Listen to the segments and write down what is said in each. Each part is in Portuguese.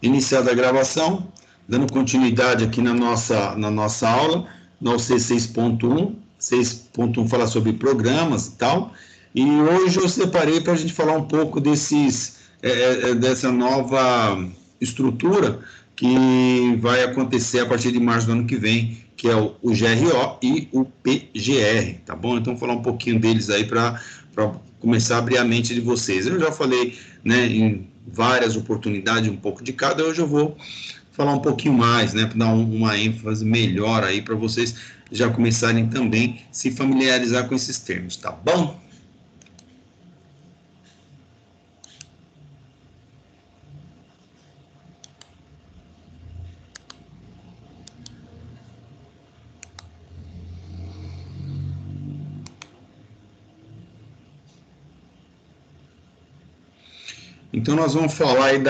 Iniciada a gravação, dando continuidade aqui na nossa aula, na UC 6.1. 6.1 fala sobre programas e tal, e hoje eu separei para a gente falar um pouco dessa nova estrutura que vai acontecer a partir de março do ano que vem, que é o GRO e o PGR, tá bom? Então, falar um pouquinho deles aí para começar a abrir a mente de vocês. Eu já falei, né, em várias oportunidades, um pouco de cada, hoje eu vou falar um pouquinho mais, né, para dar uma ênfase melhor aí para vocês já começarem também a se familiarizar com esses termos, tá bom? Então, nós vamos falar aí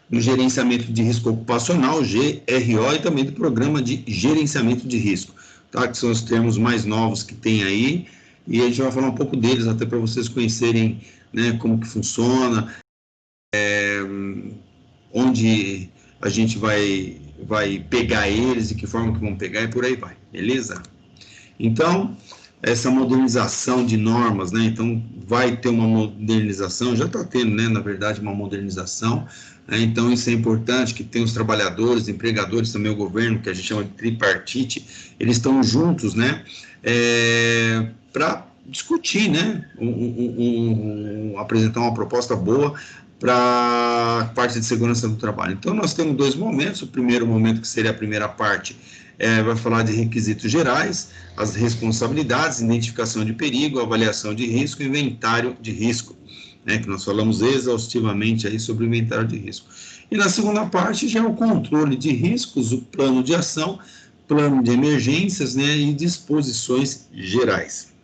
do gerenciamento de risco ocupacional, GRO, e também do programa de gerenciamento de risco, tá? Que são os termos mais novos que tem aí, e a gente vai falar um pouco deles, até para vocês conhecerem, né, como que funciona, onde a gente vai pegar eles, de que forma que vão pegar, e por aí vai, beleza? Então, essa modernização de normas, né? Então, vai ter uma modernização, já está tendo, né, na verdade, uma modernização, né? Então, isso é importante, que tem os trabalhadores, empregadores, também o governo, que a gente chama de tripartite, eles estão juntos, né, para discutir, né, apresentar uma proposta boa para a parte de segurança do trabalho. Então, nós temos dois momentos. O primeiro momento, que seria a primeira parte, vai falar de requisitos gerais, as responsabilidades, identificação de perigo, avaliação de risco, inventário de risco, né, que nós falamos exaustivamente aí sobre o inventário de risco. E na segunda parte já é o controle de riscos, o plano de ação, plano de emergências, né, e disposições gerais.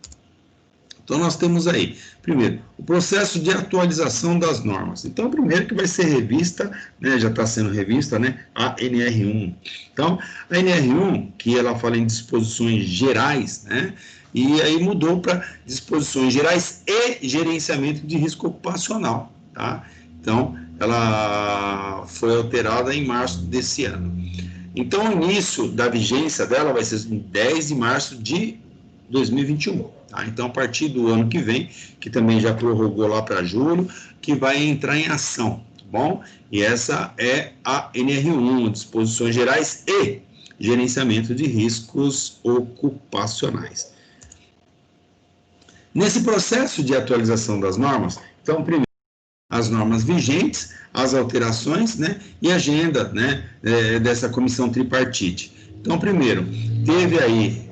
Então, nós temos aí, primeiro, o processo de atualização das normas. Então, primeiro que vai ser revista, né, já está sendo revista, né, a NR1. Então, a NR1, que ela fala em disposições gerais, né, e aí mudou para disposições gerais e gerenciamento de risco ocupacional, tá? Então, ela foi alterada em março desse ano. Então, o início da vigência dela vai ser em 10 de março de 2021. Tá? Então, a partir do ano que vem, que também já prorrogou lá para julho, que vai entrar em ação, tá bom? E essa é a NR1, Disposições Gerais e Gerenciamento de Riscos Ocupacionais. Nesse processo de atualização das normas, então, primeiro, as normas vigentes, as alterações, né, e a agenda, né, dessa comissão tripartite. Então, primeiro, teve aí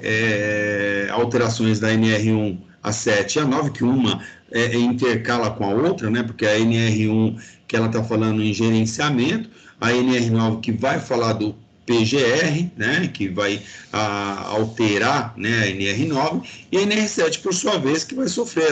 alterações da NR1 a 7 e a 9, que uma intercala com a outra, né, porque a NR1 que ela está falando em gerenciamento, a NR9 que vai falar do PGR, né, que vai alterar, né, a NR9, e a NR7, por sua vez, que vai sofrer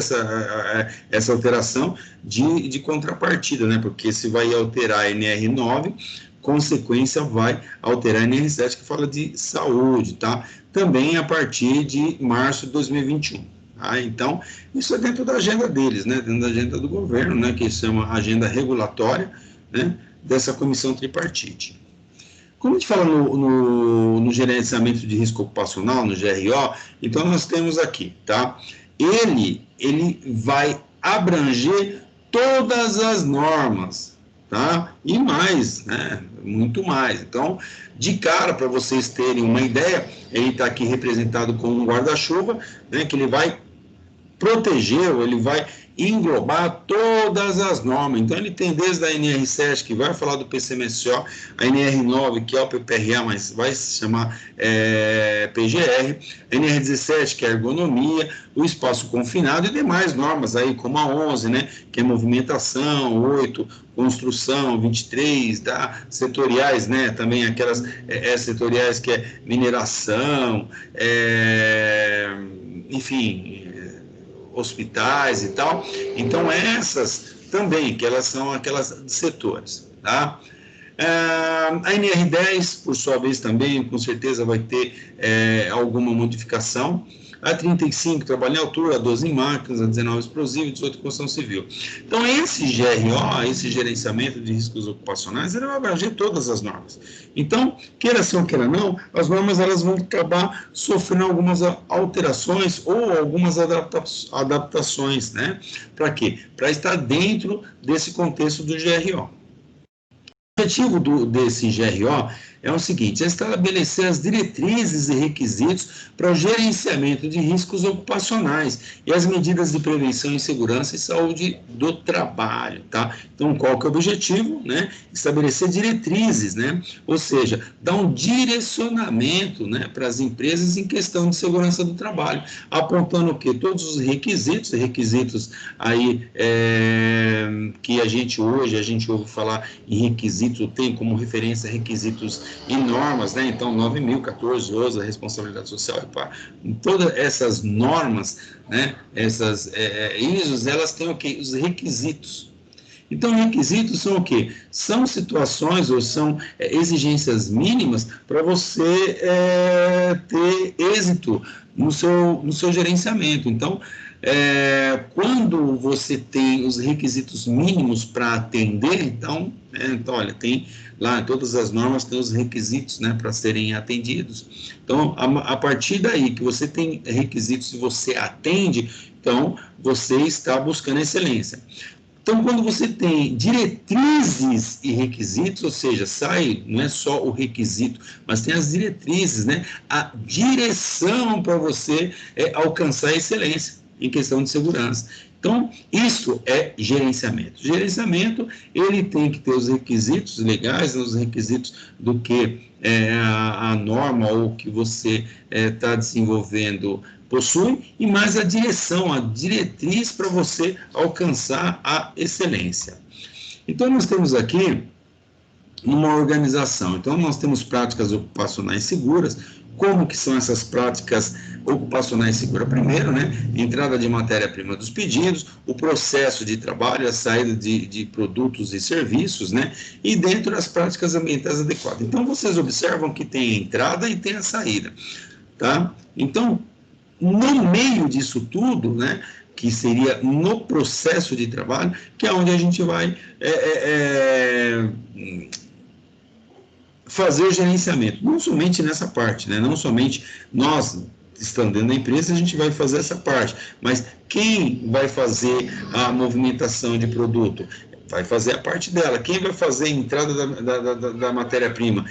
essa alteração de contrapartida, né, porque se vai alterar a NR9, consequência vai alterar a NR7, que fala de saúde, tá? Também a partir de março de 2021. Tá? Então, isso é dentro da agenda deles, né, dentro da agenda do governo, né, que se chama agenda regulatória, né, dessa comissão tripartite. Como a gente fala no gerenciamento de risco ocupacional, no GRO, então nós temos aqui, tá? Ele vai abranger todas as normas, tá? E mais, né? Muito mais. Então, de cara, para vocês terem uma ideia, ele está aqui representado com um guarda-chuva, né? Que ele vai proteger, ou ele vai englobar todas as normas. Então, ele tem desde a NR7, que vai falar do PCMSO, a NR9, que é o PPRA, mas vai se chamar PGR, a NR17, que é a ergonomia, o espaço confinado e demais normas, aí, como a 11, né, que é movimentação, 8, construção, 23, tá? Setoriais, né, também aquelas setoriais que é mineração, enfim, hospitais e tal. Então, essas também, que elas são aquelas setores, tá? A NR10, por sua vez, também, com certeza vai ter alguma modificação. A35, trabalho em altura, A12 em máquinas, A19 explosivo, 18 construção civil. Então, esse GRO, esse gerenciamento de riscos ocupacionais, ele vai abranger todas as normas. Então, queira sim ou queira não, as normas elas vão acabar sofrendo algumas alterações ou algumas adaptações, né? Para quê? Para estar dentro desse contexto do GRO. O objetivo desse GRO é o seguinte: é estabelecer as diretrizes e requisitos para o gerenciamento de riscos ocupacionais e as medidas de prevenção em segurança e saúde do trabalho, tá? Então, qual que é o objetivo, né? Estabelecer diretrizes, né? Ou seja, dar um direcionamento, né, para as empresas em questão de segurança do trabalho, apontando o quê? Todos os requisitos aí que a gente ouve falar em requisitos, tem como referência requisitos e normas, né? Então, 9.014, OSA, responsabilidade social, todas essas normas, né? Essas ISOs, elas têm o quê? Os requisitos. Então, requisitos são o quê? São situações ou são exigências mínimas para você ter êxito no seu gerenciamento. Então, quando você tem os requisitos mínimos para atender, então, olha, tem lá todas as normas, tem os requisitos, né, para serem atendidos. Então, a partir daí que você tem requisitos e você atende, então você está buscando excelência. Então, quando você tem diretrizes e requisitos, ou seja, não é só o requisito, mas tem as diretrizes, né? A direção para você alcançar a excelência em questão de segurança. Então, isso é gerenciamento. Gerenciamento, ele tem que ter os requisitos legais, os requisitos do que a norma ou que você está desenvolvendo possui, e mais a direção, a diretriz para você alcançar a excelência. Então, nós temos aqui uma organização. Então, nós temos práticas ocupacionais seguras. Como que são essas práticas ocupacionais seguras? Primeiro, né, entrada de matéria-prima dos pedidos, o processo de trabalho, a saída de produtos e serviços, né, e dentro das práticas ambientais adequadas. Então, vocês observam que tem a entrada e tem a saída, tá? Então, no meio disso tudo, né, que seria no processo de trabalho, que é onde a gente vai fazer o gerenciamento, não somente nessa parte, né, não somente nós, estando dentro da empresa, a gente vai fazer essa parte, mas quem vai fazer a movimentação de produto? Vai fazer a parte dela. Quem vai fazer a entrada da matéria-prima?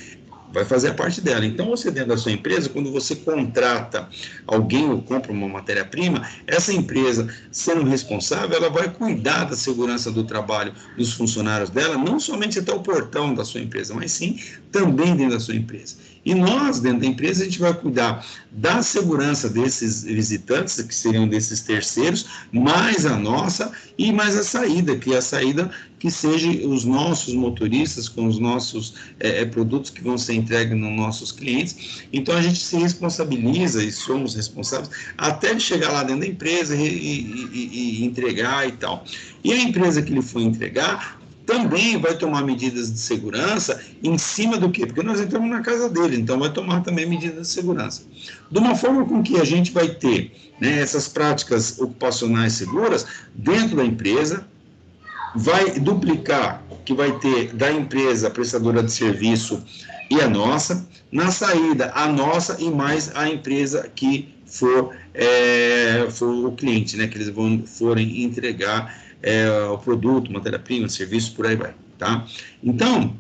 Vai fazer a parte dela. Então, você dentro da sua empresa, quando você contrata alguém ou compra uma matéria-prima, essa empresa, sendo responsável, ela vai cuidar da segurança do trabalho dos funcionários dela, não somente até o portão da sua empresa, mas sim também dentro da sua empresa. E nós, dentro da empresa, a gente vai cuidar da segurança desses visitantes, que seriam desses terceiros, mais a nossa e mais a saída, que é a saída que seja os nossos motoristas com os nossos produtos que vão ser entregues nos nossos clientes. Então, a gente se responsabiliza e somos responsáveis até de chegar lá dentro da empresa e entregar e tal. E a empresa que ele for entregar também vai tomar medidas de segurança em cima do quê? Porque nós entramos na casa dele, então vai tomar também medidas de segurança. De uma forma com que a gente vai ter, né, essas práticas ocupacionais seguras dentro da empresa, vai duplicar, que vai ter da empresa prestadora de serviço e a nossa, na saída a nossa e mais a empresa que for o cliente, né, que eles forem entregar o produto, matéria-prima, serviço, por aí vai, tá? Então,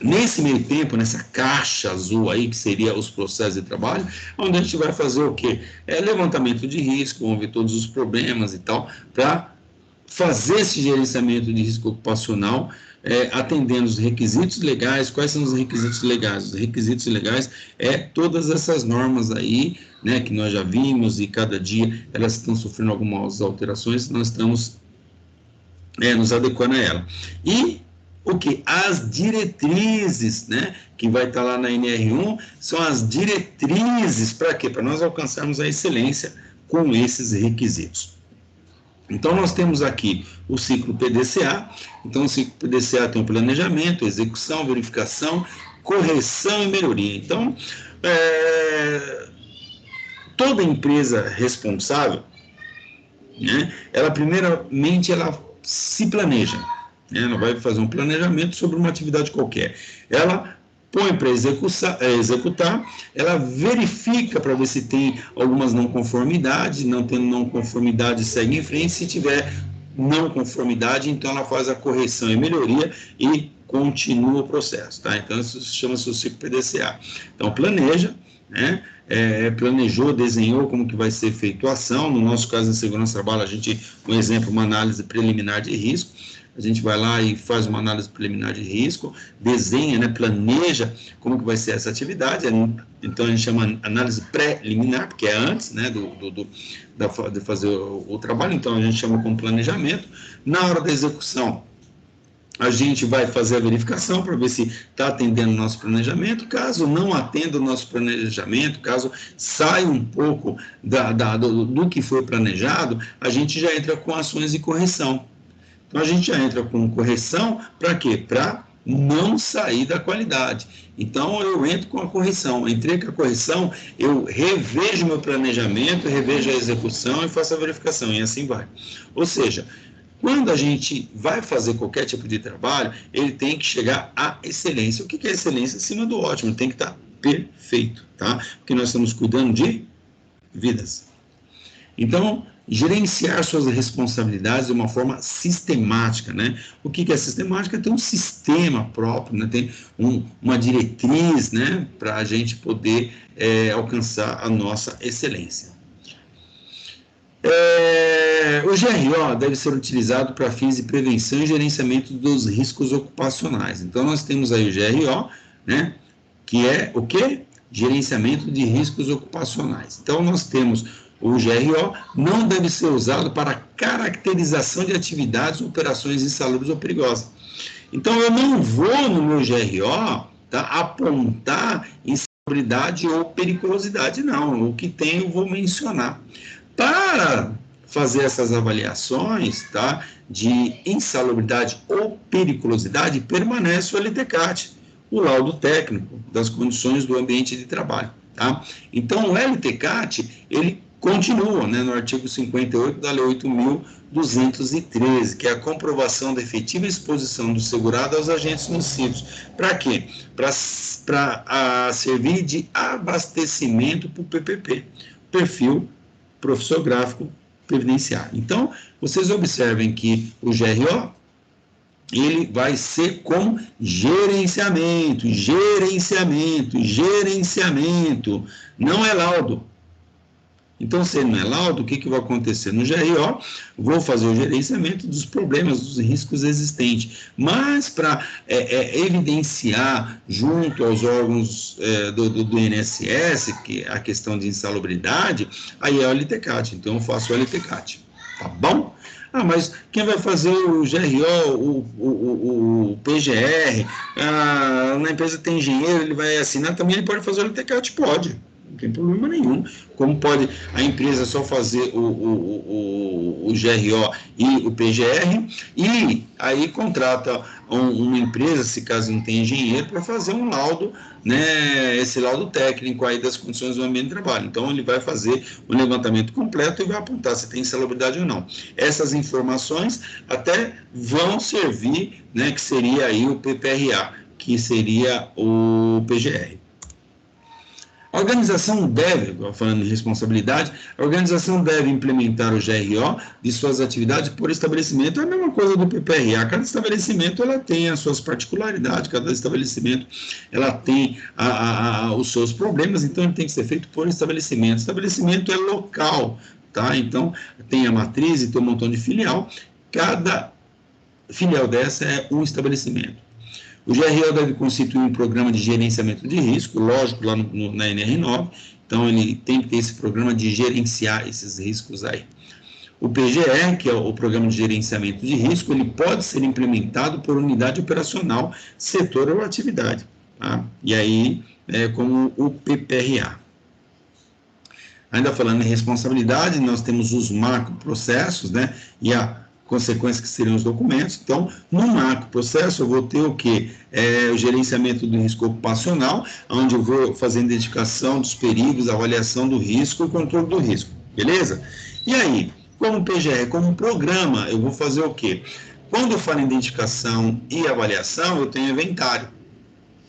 nesse meio tempo, nessa caixa azul aí, que seria os processos de trabalho, onde a gente vai fazer o quê? Levantamento de risco, vamos ver todos os problemas e tal, para fazer esse gerenciamento de risco ocupacional, atendendo os requisitos legais. Quais são os requisitos legais? Os requisitos legais todas essas normas aí, né, que nós já vimos, e cada dia elas estão sofrendo algumas alterações, nós estamos nos adequando a ela. E o que? As diretrizes, né, que vai estar lá na NR1, são as diretrizes para quê? Para nós alcançarmos a excelência com esses requisitos. Então, nós temos aqui o ciclo PDCA. Então, o ciclo PDCA tem o planejamento, execução, verificação, correção e melhoria. Então, Toda empresa responsável, né, ela primeiramente ela se planeja, né, ela vai fazer um planejamento sobre uma atividade qualquer. Ela põe para executar, ela verifica para ver se tem algumas não conformidades, não tendo não conformidade, segue em frente, se tiver não conformidade, então ela faz a correção e melhoria e continua o processo, tá? Então isso chama-se o ciclo PDCA. Então planeja, né? Planejou, desenhou como que vai ser feita a ação. No nosso caso, em segurança do trabalho, a gente, um exemplo, uma análise preliminar de risco. A gente vai lá e faz uma análise preliminar de risco, desenha, né, planeja como que vai ser essa atividade. Então a gente chama análise preliminar, porque é antes, né, de fazer o trabalho. Então a gente chama como planejamento. Na hora da execução, a gente vai fazer a verificação para ver se está atendendo o nosso planejamento. Caso não atenda o nosso planejamento, caso saia um pouco do que foi planejado, a gente já entra com ações de correção. Então, a gente já entra com correção para quê? Para não sair da qualidade. Então, eu entro com a correção. Entrei com a correção, eu revejo meu planejamento, revejo a execução e faço a verificação, e assim vai. Ou seja, quando a gente vai fazer qualquer tipo de trabalho, ele tem que chegar à excelência. O que é excelência? Acima do ótimo, tem que estar perfeito, tá? Porque nós estamos cuidando de vidas. Então, gerenciar suas responsabilidades de uma forma sistemática, né? O que é sistemática? Tem um sistema próprio, né? Tem uma diretriz, né? Para a gente poder alcançar a nossa excelência. O GRO deve ser utilizado para fins de prevenção e gerenciamento dos riscos ocupacionais. Então, nós temos aí o GRO, né? Que é o quê? Gerenciamento de riscos ocupacionais. Então, nós temos o GRO, não deve ser usado para caracterização de atividades ou operações insalubres ou perigosas. Então, eu não vou no meu GRO, tá, apontar insalubridade ou periculosidade, não. O que tem eu vou mencionar. Para fazer essas avaliações, tá, de insalubridade ou periculosidade, permanece o LTCAT, o laudo técnico das condições do ambiente de trabalho. Tá? Então, o LTCAT, ele continua, né, no artigo 58 da Lei 8.213, que é a comprovação da efetiva exposição do segurado aos agentes nocivos. Para quê? Para servir de abastecimento para o PPP, perfil profissiográfico previdenciário. Então, vocês observem que o GRO, ele vai ser com gerenciamento, não é laudo. Então, se não é laudo, o que vai acontecer? No GRO, vou fazer o gerenciamento dos problemas, dos riscos existentes, mas para evidenciar junto aos órgãos do INSS, que é a questão de insalubridade, aí é o LTCAT, então eu faço o LTCAT, tá bom? Ah, mas quem vai fazer o GRO, o PGR, na empresa tem engenheiro, ele vai assinar, também ele pode fazer o LTCAT? Pode. Não tem problema nenhum. Como pode a empresa só fazer o GRO e o PGR, e aí contrata uma empresa, se caso não tem engenheiro, para fazer um laudo, né, esse laudo técnico aí das condições do ambiente de trabalho. Então, ele vai fazer o levantamento completo e vai apontar se tem insalubridade ou não. Essas informações até vão servir, né, que seria aí o PPRA, que seria o PGR. A organização deve, falando de responsabilidade, a organização deve implementar o GRO de suas atividades por estabelecimento. É a mesma coisa do PPRA. Cada estabelecimento ela tem as suas particularidades, cada estabelecimento ela tem os seus problemas, então ele tem que ser feito por estabelecimento. Estabelecimento é local, tá? Então tem a matriz e tem um montão de filial. Cada filial dessa é um estabelecimento. O GRO deve constituir um programa de gerenciamento de risco, lógico, lá na NR9, então ele tem que ter esse programa de gerenciar esses riscos aí. O PGR, que é o Programa de Gerenciamento de Risco, ele pode ser implementado por unidade operacional, setor ou atividade, tá? E aí, como o PPRA. Ainda falando em responsabilidade, nós temos os macroprocessos, né, e a consequências que seriam os documentos. Então, no macro processo, eu vou ter o quê? O gerenciamento do risco ocupacional, onde eu vou fazer a identificação dos perigos, avaliação do risco e controle do risco, beleza? E aí, como PGR, como programa, eu vou fazer o quê? Quando eu falo em identificação e avaliação, eu tenho inventário,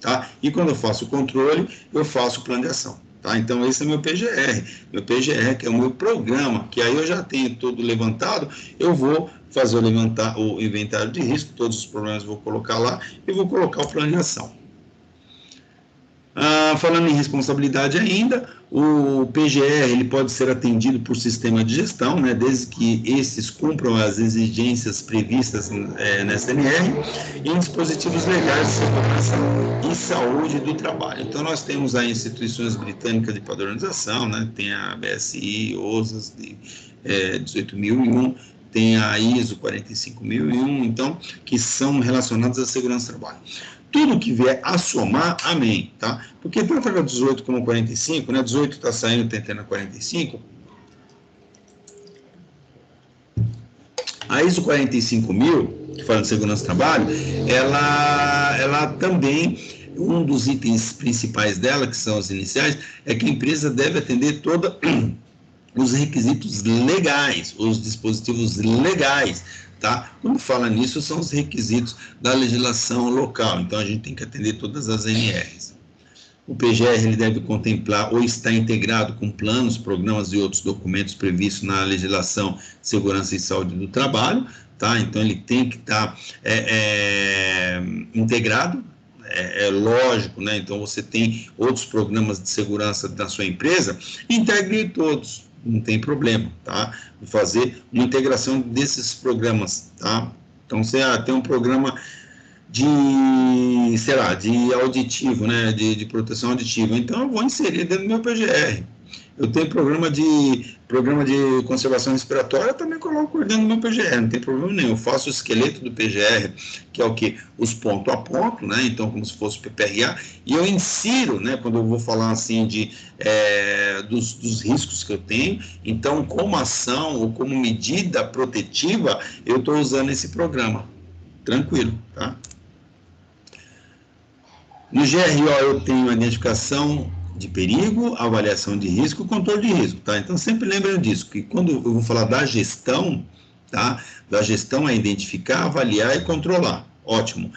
tá? E quando eu faço o controle, eu faço o plano de ação. Tá? Então, esse é meu PGR. Meu PGR, que é o meu programa, que aí eu já tenho tudo levantado, eu vou fazer o inventário de risco, todos os problemas eu vou colocar lá e vou colocar o plano de ação. Falando em responsabilidade ainda, o PGR ele pode ser atendido por sistema de gestão, né, desde que esses cumpram as exigências previstas nessa NR e em dispositivos legais de segurança e saúde do trabalho. Então, nós temos aí instituições britânicas de padronização, né, tem a BSI, OSAS, 18.001, tem a ISO 45001, então, que são relacionados à segurança do trabalho. Tudo que vier a somar, amém, tá? Porque tanto a 18 como a 45, né? 18 está saindo, está entrando a 45. A ISO 45000, que fala de segurança do trabalho, ela também, um dos itens principais dela, que são os iniciais, é que a empresa deve atender todos os requisitos legais, os dispositivos legais, tá? Quando fala nisso, são os requisitos da legislação local, então a gente tem que atender todas as NRs. O PGR ele deve contemplar ou estar integrado com planos, programas e outros documentos previstos na legislação de segurança e saúde do trabalho, tá? Então ele tem que estar integrado, é lógico, né? Então você tem outros programas de segurança da sua empresa, integre todos. Não tem problema, tá? Vou fazer uma integração desses programas, tá? Então, você tem um programa de, sei lá, de auditivo, né? De proteção auditiva. Então, eu vou inserir dentro do meu PGR. Eu tenho programa de conservação respiratória, eu também coloco dentro do meu PGR, não tem problema nenhum. Eu faço o esqueleto do PGR, que é o que? Os ponto a ponto, né? Então, como se fosse o PPRA, e eu insiro, né? Quando eu vou falar assim dos riscos que eu tenho, então, como ação ou como medida protetiva, eu estou usando esse programa. Tranquilo, tá? No GRO eu tenho a identificação de perigo, avaliação de risco e controle de risco, tá? Então, sempre lembrem disso, que quando eu vou falar da gestão, tá? Da gestão é identificar, avaliar e controlar. Ótimo.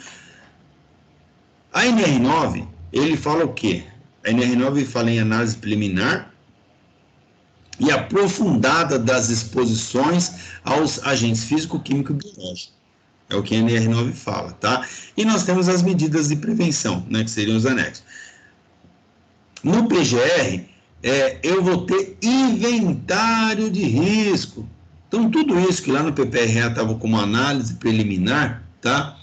A NR9, ele fala o quê? A NR9 fala em análise preliminar e aprofundada das exposições aos agentes físico, químico e biológico. É o que a NR9 fala, tá? E nós temos as medidas de prevenção, né? Que seriam os anexos. No PGR, eu vou ter inventário de risco. Então, tudo isso que lá no PPRA estava como análise preliminar, tá?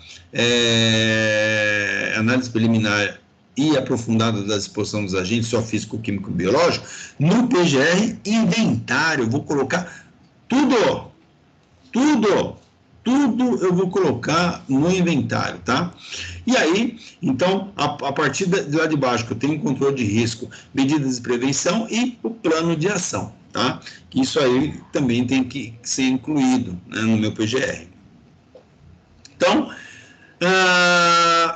Análise preliminar e aprofundada da exposição dos agentes, só físico, químico e biológico, no PGR, inventário, eu vou colocar tudo eu vou colocar no inventário, tá? E aí, então, a partir de lá de baixo, que eu tenho um controle de risco, medidas de prevenção e o plano de ação, tá? Que isso aí também tem que ser incluído, né, no meu PGR. Então,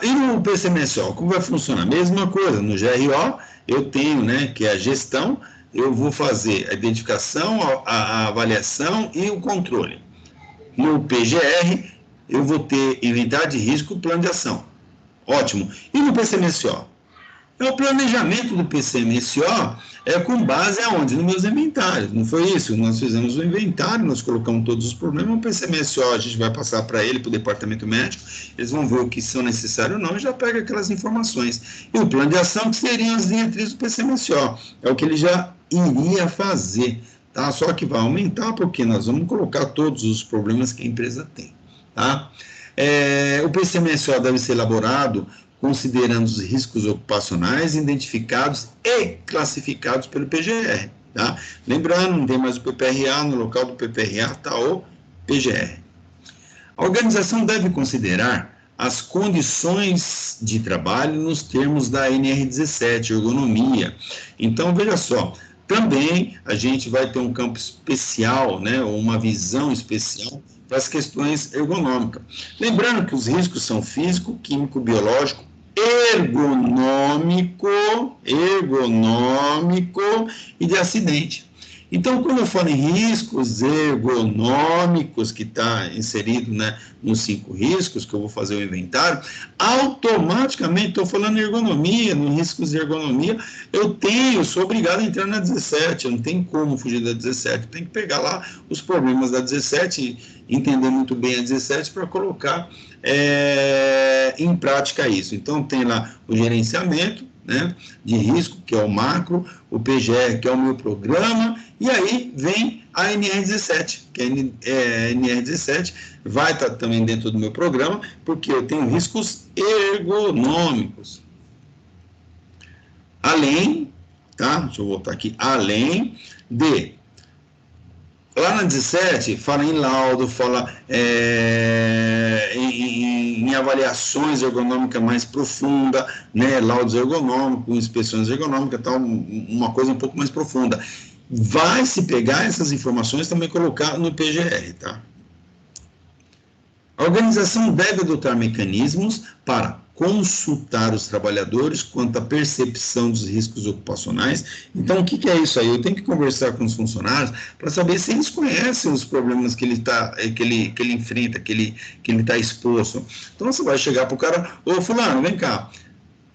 e no PCMSO, como vai funcionar? Mesma coisa, no GRO, eu tenho, né, que é a gestão, eu vou fazer a identificação, a avaliação e o controle. No PGR, eu vou ter inventário de risco e plano de ação. Ótimo. E no PCMSO? O planejamento do PCMSO com base aonde? Nos meus inventários. Não foi isso? Nós fizemos o inventário, nós colocamos todos os problemas. O PCMSO a gente vai passar para ele, para o departamento médico. Eles vão ver o que são necessários ou não e já pega aquelas informações. E o plano de ação, que seriam as diretrizes do PCMSO. É o que ele já iria fazer. Tá? Só que vai aumentar porque nós vamos colocar todos os problemas que a empresa tem. Tá? O PCMSO deve ser elaborado considerando os riscos ocupacionais identificados e classificados pelo PGR. Tá? Lembrando, não tem mais o PPRA, no local do PPRA está o PGR. A organização deve considerar as condições de trabalho nos termos da NR17, ergonomia. Então, veja só, também a gente vai ter um campo especial, né, ou uma visão especial para as questões ergonômicas. Lembrando que os riscos são físico, químico, biológico, ergonômico e de acidente. Então, quando eu falo em riscos ergonômicos, que está inserido, né, nos 5 riscos, que eu vou fazer o inventário, automaticamente, estou falando em ergonomia, nos riscos de ergonomia, sou obrigado a entrar na 17, eu não tenho como fugir da 17, tem que pegar lá os problemas da 17, entender muito bem a 17 para colocar em prática isso. Então, tem lá o gerenciamento, né, de risco, que é o macro, o PGR, que é o meu programa, e aí vem a NR17, que a NR17 vai estar também dentro do meu programa, porque eu tenho riscos ergonômicos. Além, tá? Deixa eu voltar aqui, além de... Lá na 17, fala em laudo, fala em avaliações ergonômicas mais profunda, né, laudos ergonômicos, inspeções ergonômicas, tal, uma coisa um pouco mais profunda. Vai se pegar essas informações e também colocar no PGR, tá? A organização deve adotar mecanismos para consultar os trabalhadores quanto à percepção dos riscos ocupacionais. Então, o que é isso aí? Eu tenho que conversar com os funcionários para saber se eles conhecem os problemas que ele enfrenta, que ele está exposto. Então, você vai chegar para o cara, ô fulano, vem cá,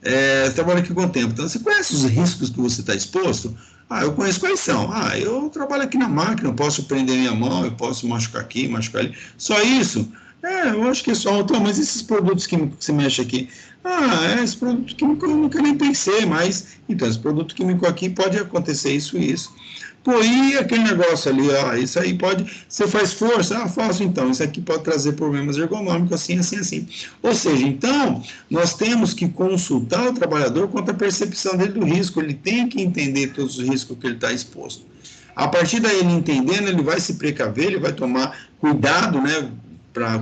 você trabalha aqui quanto tempo? Então, você conhece os riscos que você está exposto? Ah, eu conheço quais são. Ah, eu trabalho aqui na máquina, eu posso prender minha mão, eu posso machucar aqui, machucar ali. Só isso? Eu acho que é só. Então, mas esses produtos químicos que você mexe aqui? Ah, esse produto químico eu nunca nem pensei, mas... Então, esse produto químico aqui pode acontecer isso e isso. Pô, e aquele negócio ali, isso aí pode... Você faz força? Ah, faço então. Isso aqui pode trazer problemas ergonômicos, assim, assim, assim. Ou seja, então, nós temos que consultar o trabalhador quanto à percepção dele do risco. Ele tem que entender todos os riscos que ele está exposto. A partir daí, ele entendendo, ele vai se precaver, ele vai tomar cuidado, né,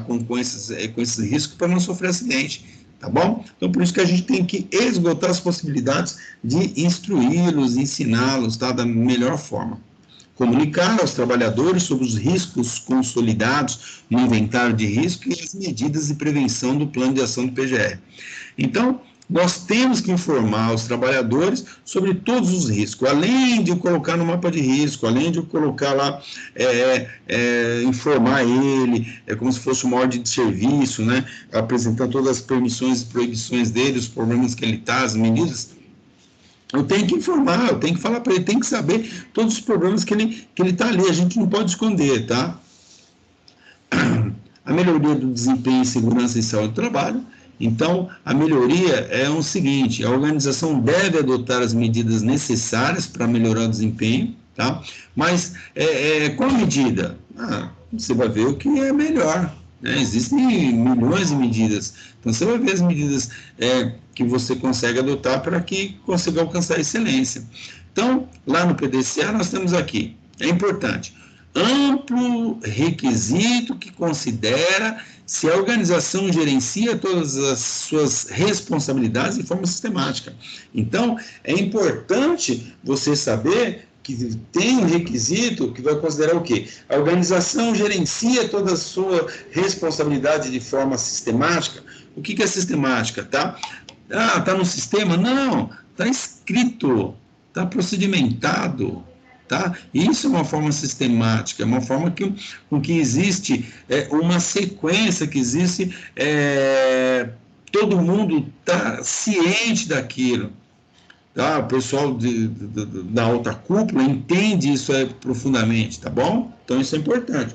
com esses riscos para não sofrer acidente, tá bom? Então, por isso que a gente tem que esgotar as possibilidades de instruí-los, ensiná-los, tá, da melhor forma. Comunicar aos trabalhadores sobre os riscos consolidados no inventário de risco e as medidas de prevenção do plano de ação do PGR. Então, nós temos que informar os trabalhadores sobre todos os riscos, além de colocar no mapa de risco, além de colocar lá, informar ele, como se fosse uma ordem de serviço, né, apresentar todas as permissões e proibições dele, os problemas que ele está, as medidas. Eu tenho que informar, eu tenho que falar para ele, tem que saber todos os problemas que ele está ali, a gente não pode esconder, tá? A melhoria do desempenho em segurança e saúde do trabalho. Então, a melhoria é o seguinte: a organização deve adotar as medidas necessárias para melhorar o desempenho, tá? Mas, qual a medida? Você vai ver o que é melhor, né? Existem milhões de medidas, então você vai ver as medidas que você consegue adotar para que consiga alcançar a excelência. Então, lá no PDCA nós temos aqui, é importante, amplo requisito que considera se a organização gerencia todas as suas responsabilidades de forma sistemática. Então, é importante você saber que tem um requisito que vai considerar o quê? A organização gerencia toda a sua responsabilidade de forma sistemática. O que é sistemática? Tá no sistema? Não, está escrito, está procedimentado. Tá? Isso é uma forma sistemática, é uma forma com que existe uma sequência, que existe, todo mundo está ciente daquilo. Tá? O pessoal da alta cúpula entende isso profundamente, tá bom? Então isso é importante.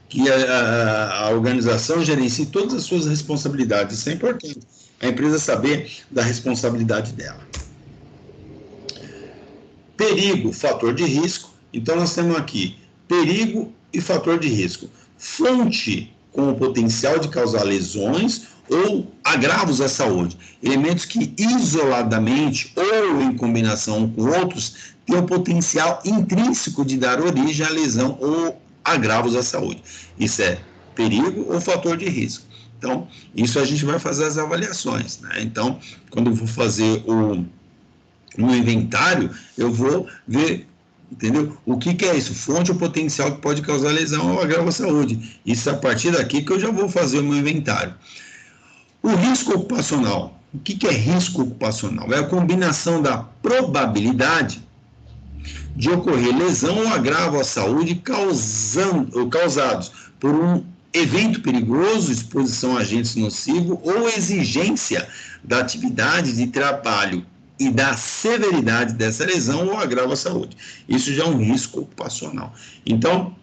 Que a organização gerencie todas as suas responsabilidades, isso é importante. A empresa saber da responsabilidade dela. Perigo, fator de risco. Então, nós temos aqui perigo e fator de risco. Fonte com o potencial de causar lesões ou agravos à saúde. Elementos que isoladamente ou em combinação com outros têm o potencial intrínseco de dar origem à lesão ou agravos à saúde. Isso é perigo ou fator de risco. Então, isso a gente vai fazer as avaliações, né? Então, quando eu vou fazer no inventário, eu vou ver Entendeu? O que é isso? Fonte ou potencial que pode causar lesão ou agravo à saúde. Isso a partir daqui que eu já vou fazer o meu inventário. O risco ocupacional. O que é risco ocupacional? É a combinação da probabilidade de ocorrer lesão ou agravo à saúde causados por um evento perigoso, exposição a agentes nocivos ou exigência da atividade de trabalho e da severidade dessa lesão ou agravo à saúde. Isso já é um risco ocupacional. Então,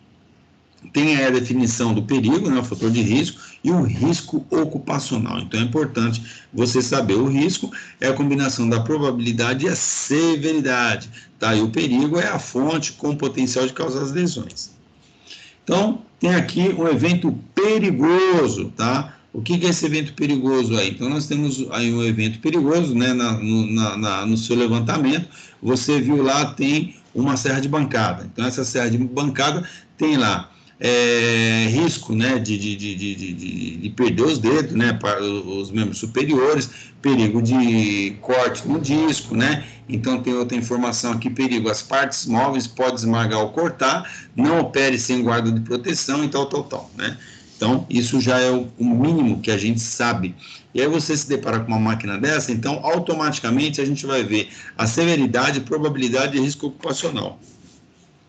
tem aí a definição do perigo, né, o fator de risco, e o risco ocupacional. Então, é importante você saber. O risco é a combinação da probabilidade e a severidade, tá? E o perigo é a fonte com potencial de causar as lesões. Então, tem aqui um evento perigoso, tá? O que é esse evento perigoso aí? Então, nós temos aí um evento perigoso, né, no seu levantamento. Você viu lá, tem uma serra de bancada. Então, essa serra de bancada tem lá risco, né, de perder os dedos, né, para os membros superiores, perigo de corte no disco, né. Então, tem outra informação aqui: perigo, as partes móveis pode esmagar ou cortar, não opere sem guarda de proteção e tal, né. Então, isso já é o mínimo que a gente sabe. E aí você se depara com uma máquina dessa, então, automaticamente a gente vai ver a severidade, probabilidade e risco ocupacional.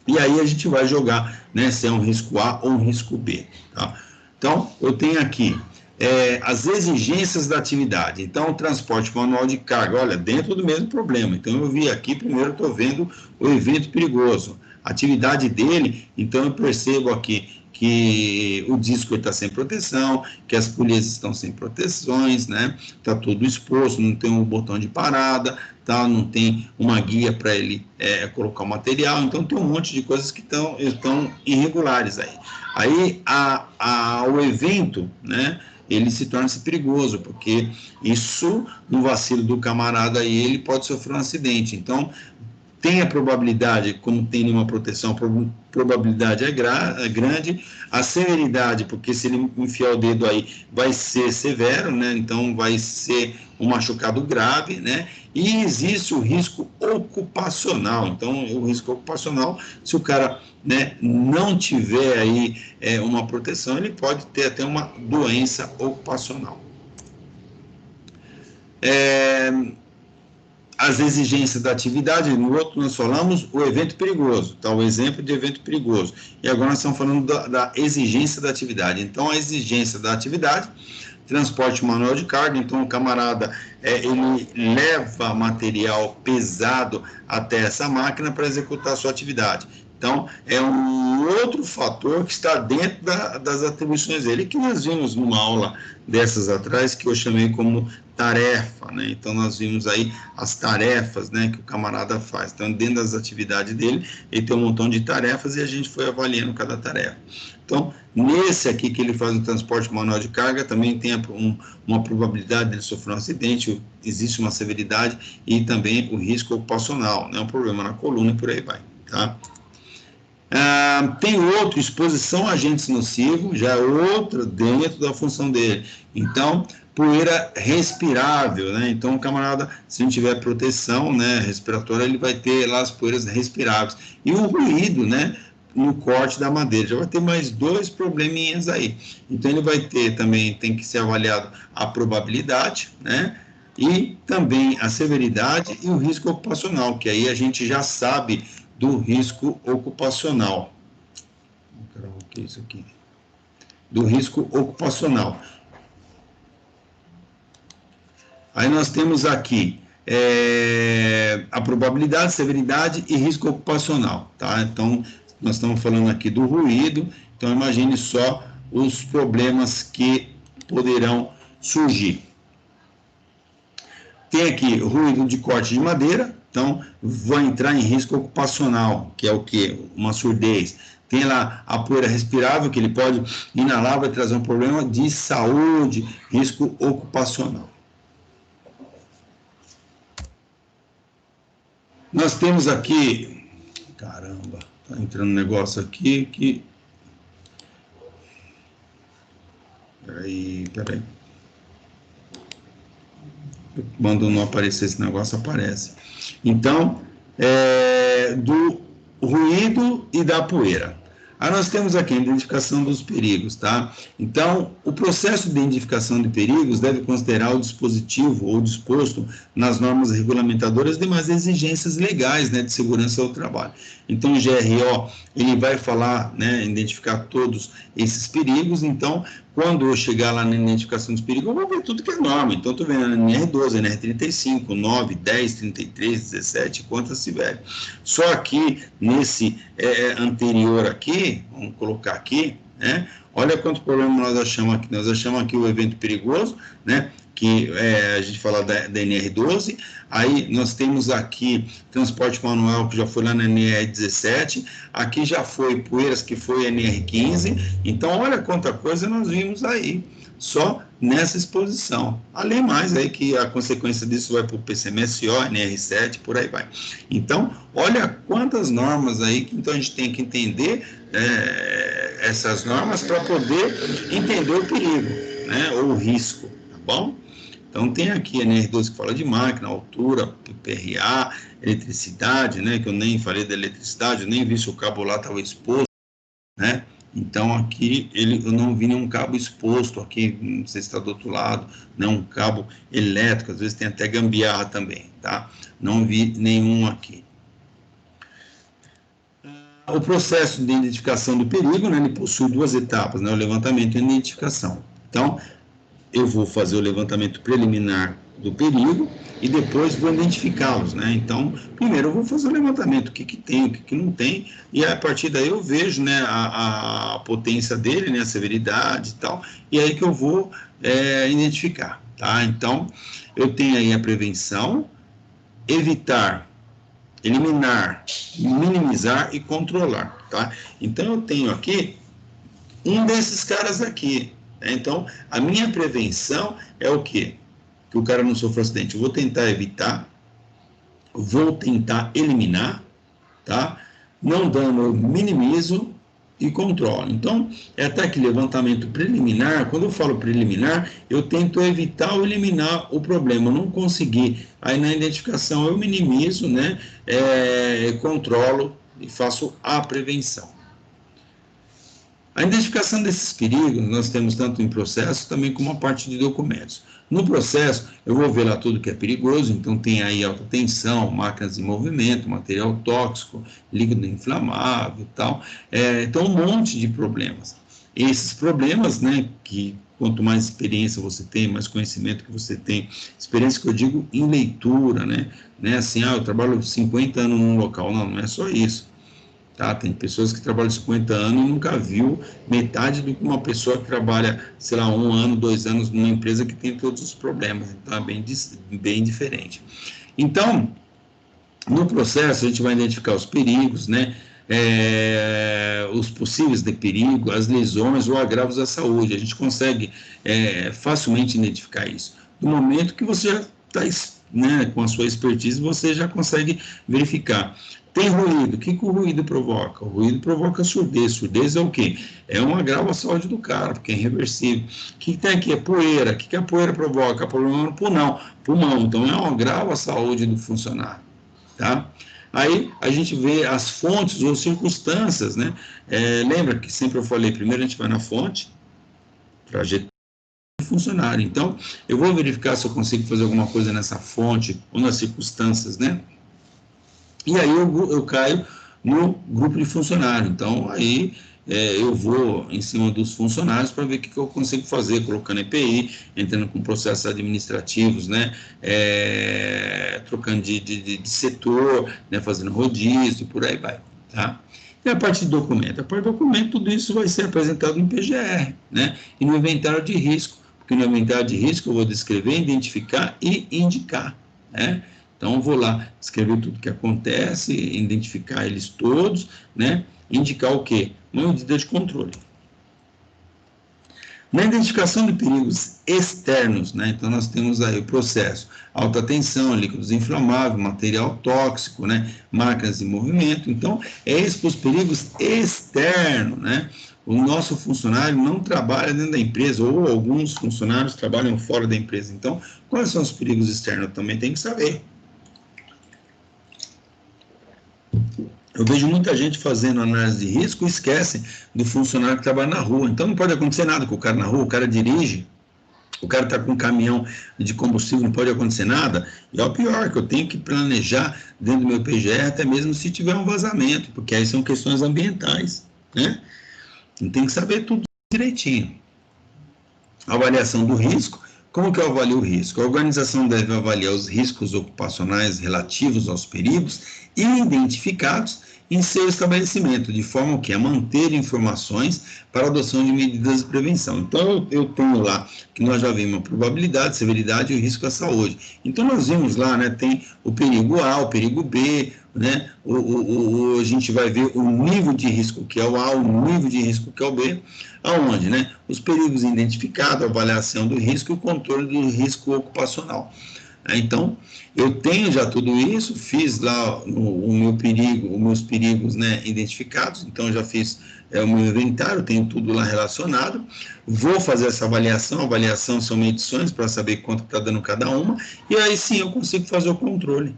E aí a gente vai jogar, né, se é um risco A ou um risco B. Tá? Então, eu tenho aqui as exigências da atividade. Então, o transporte manual de carga, olha, dentro do mesmo problema. Então, eu vi aqui, primeiro estou vendo o evento perigoso. A atividade dele, então eu percebo aqui que o disco está sem proteção, que as polias estão sem proteções, né? Está tudo exposto, não tem um botão de parada, tá? Não tem uma guia para ele colocar o material, então tem um monte de coisas que estão irregulares aí. Aí o evento, né? Ele se torna-se perigoso, porque isso, no vacilo do camarada aí, ele pode sofrer um acidente. Então, tem a probabilidade, como tem nenhuma proteção, a probabilidade é grande, a severidade, porque se ele enfiar o dedo aí, vai ser severo, né? Então vai ser um machucado grave, né? E existe o risco ocupacional. Então, o risco ocupacional, se o cara, né, não tiver aí uma proteção, ele pode ter até uma doença ocupacional. As exigências da atividade, no outro nós falamos o evento perigoso, tá? O exemplo de evento perigoso. E agora nós estamos falando da exigência da atividade. Então, a exigência da atividade, transporte manual de carga, então o camarada, ele leva material pesado até essa máquina para executar a sua atividade. Então, é um outro fator que está dentro das atribuições dele, que nós vimos numa aula dessas atrás, que eu chamei como tarefa, né? Então, nós vimos aí as tarefas, né, que o camarada faz. Então, dentro das atividades dele, ele tem um montão de tarefas e a gente foi avaliando cada tarefa. Então, nesse aqui que ele faz o transporte manual de carga, também tem uma probabilidade de ele sofrer um acidente, existe uma severidade e também o risco ocupacional, né? Um problema na coluna e por aí vai, tá? Tem outro, exposição a agentes nocivos, já é outra dentro da função dele. Então, poeira respirável, né? Então, o camarada, se não tiver proteção, né, respiratória, ele vai ter lá as poeiras respiráveis. E o ruído, né, no corte da madeira, já vai ter mais dois probleminhas aí. Então, ele vai ter também, tem que ser avaliado a probabilidade, né? E também a severidade e o risco ocupacional, que aí a gente já sabe do risco ocupacional. O que é isso aqui? Do risco ocupacional. Aí nós temos aqui a probabilidade, severidade e risco ocupacional, tá? Então, nós estamos falando aqui do ruído, então imagine só os problemas que poderão surgir. Tem aqui ruído de corte de madeira, então vai entrar em risco ocupacional, que é o quê? Uma surdez. Tem lá a poeira respirável, que ele pode inalar, vai trazer um problema de saúde, risco ocupacional. Nós temos aqui, caramba, tá entrando um negócio aqui que... Peraí. Quando não aparecer esse negócio, aparece. Então, ruído e da poeira. Aí nós temos aqui a identificação dos perigos, tá? Então, o processo de identificação de perigos deve considerar o dispositivo ou disposto nas normas regulamentadoras de demais exigências legais, né, de segurança ao trabalho. Então, o GRO, ele vai falar, né, identificar todos esses perigos. Então, quando eu chegar lá na identificação dos perigos, eu vou ver tudo que é norma. Então, estou vendo a NR12, NR35, 9, 10, 33, 17, quantas tiverem. Só que nesse anterior aqui, vamos colocar aqui, né? Olha quanto problema nós achamos aqui. Nós achamos aqui o evento perigoso, né? Que a gente fala da NR12, aí nós temos aqui transporte manual, que já foi lá na NR17, aqui já foi poeiras, que foi NR15, então olha quanta coisa nós vimos aí, só nessa exposição. Além mais aí que a consequência disso vai para o PCMSO, NR7, por aí vai. Então, olha quantas normas aí, que então a gente tem que entender essas normas para poder entender o perigo, né, ou o risco, tá bom? Então, tem aqui a NR12 que fala de máquina, altura, PRA, eletricidade, né, que eu nem falei da eletricidade, eu nem vi se o cabo lá estava exposto, né? Então, aqui eu não vi nenhum cabo exposto, aqui, não sei se está do outro lado, né, um cabo elétrico, às vezes tem até gambiarra também, tá? Não vi nenhum aqui. O processo de identificação do perigo, né, ele possui duas etapas, né, o levantamento e a identificação. Então, eu vou fazer o levantamento preliminar do perigo e depois vou identificá-los, né? Então, primeiro eu vou fazer o levantamento, o que tem, o que não tem, e a partir daí eu vejo, né, a potência dele, né, a severidade e tal, e aí que eu vou identificar, tá? Então, eu tenho aí a prevenção, evitar, eliminar, minimizar e controlar, tá? Então, eu tenho aqui um desses caras aqui. Então, a minha prevenção é o quê? Que o cara não sofra acidente. Eu vou tentar evitar, vou tentar eliminar, tá? Não dano, eu minimizo e controlo. Então, é até que levantamento preliminar, quando eu falo preliminar, eu tento evitar ou eliminar o problema. Eu não consegui. Aí na identificação eu minimizo, né? Controlo e faço a prevenção. A identificação desses perigos nós temos tanto em processo também como a parte de documentos. No processo, eu vou ver lá tudo que é perigoso, então tem aí alta tensão, máquinas em movimento, material tóxico, líquido inflamável e tal. Então, um monte de problemas. Esses problemas, né, que quanto mais experiência você tem, mais conhecimento que você tem, experiência que eu digo em leitura, né, assim, eu trabalho 50 anos num local, não é só isso. Tá? Tem pessoas que trabalham 50 anos e nunca viu metade do que uma pessoa que trabalha, sei lá, 1 ano, 2 anos numa empresa que tem todos os problemas. Então, é bem diferente. Então, no processo, a gente vai identificar os perigos, né? Os possíveis de perigo, as lesões ou agravos à saúde. A gente consegue facilmente identificar isso. No momento que você já está, né, com a sua expertise, você já consegue verificar. Tem ruído. O que o ruído provoca? O ruído provoca surdez. Surdez é o quê? É um agravo à saúde do cara, porque é irreversível. O que tem aqui? É poeira. O que a poeira provoca? Problema no pulmão. Então, é um agravo à saúde do funcionário. Tá? Aí a gente vê as fontes ou circunstâncias, né? Lembra que sempre eu falei, primeiro a gente vai na fonte, trajetória do funcionário. Então, eu vou verificar se eu consigo fazer alguma coisa nessa fonte ou nas circunstâncias, né? E aí eu caio no grupo de funcionário. Então, aí eu vou em cima dos funcionários para ver o que eu consigo fazer, colocando EPI, entrando com processos administrativos, né? Trocando de setor, né? Fazendo rodízio, por aí vai, tá? E a parte de documento? A parte de documento, tudo isso vai ser apresentado no PGR, né? E no inventário de risco, porque no inventário de risco eu vou descrever, identificar e indicar, né? Então, eu vou lá escrever tudo que acontece, identificar eles todos, né? Indicar o quê? Uma medida de controle. Na identificação de perigos externos, né? Então, nós temos aí o processo, alta tensão, líquidos inflamáveis, material tóxico, né? Máquinas em movimento. Então, esses os perigos externos, né? O nosso funcionário não trabalha dentro da empresa, ou alguns funcionários trabalham fora da empresa. Então, quais são os perigos externos? Eu também tem que saber. Eu vejo muita gente fazendo análise de risco e esquece do funcionário que trabalha na rua. Então não pode acontecer nada com o cara na rua, o cara dirige, o cara está com um caminhão de combustível, não pode acontecer nada. E é o pior, que eu tenho que planejar dentro do meu PGR, até mesmo se tiver um vazamento, porque aí são questões ambientais, né? Então tem que saber tudo direitinho. Avaliação do risco. Como que eu avalio o risco? A organização deve avaliar os riscos ocupacionais relativos aos perigos identificados em seu estabelecimento, de forma que a manter informações para a adoção de medidas de prevenção. Então, eu tenho lá que nós já vimos a probabilidade, severidade e o risco à saúde. Então, nós vimos lá, né, tem o perigo A, o perigo B, né, a gente vai ver o nível de risco que é o A, o nível de risco que é o B, aonde, né, os perigos identificados, a avaliação do risco e o controle do risco ocupacional. Então, eu tenho já tudo isso, fiz lá o meu perigo, os meus perigos, né, identificados, então eu já fiz o meu inventário, tenho tudo lá relacionado, vou fazer essa avaliação, avaliação são medições para saber quanto está dando cada uma, e aí sim eu consigo fazer o controle,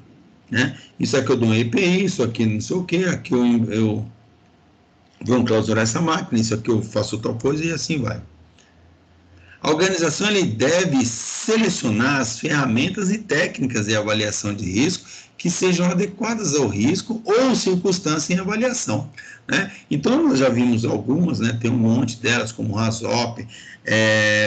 né? Isso aqui eu dou um EPI, isso aqui não sei o que, aqui eu vou clausurar essa máquina, isso aqui eu faço tal coisa e assim vai. A organização ele deve selecionar as ferramentas e técnicas de avaliação de risco que sejam adequadas ao risco ou circunstância em avaliação, né? Então, nós já vimos algumas, né? Tem um monte delas, como RASOP,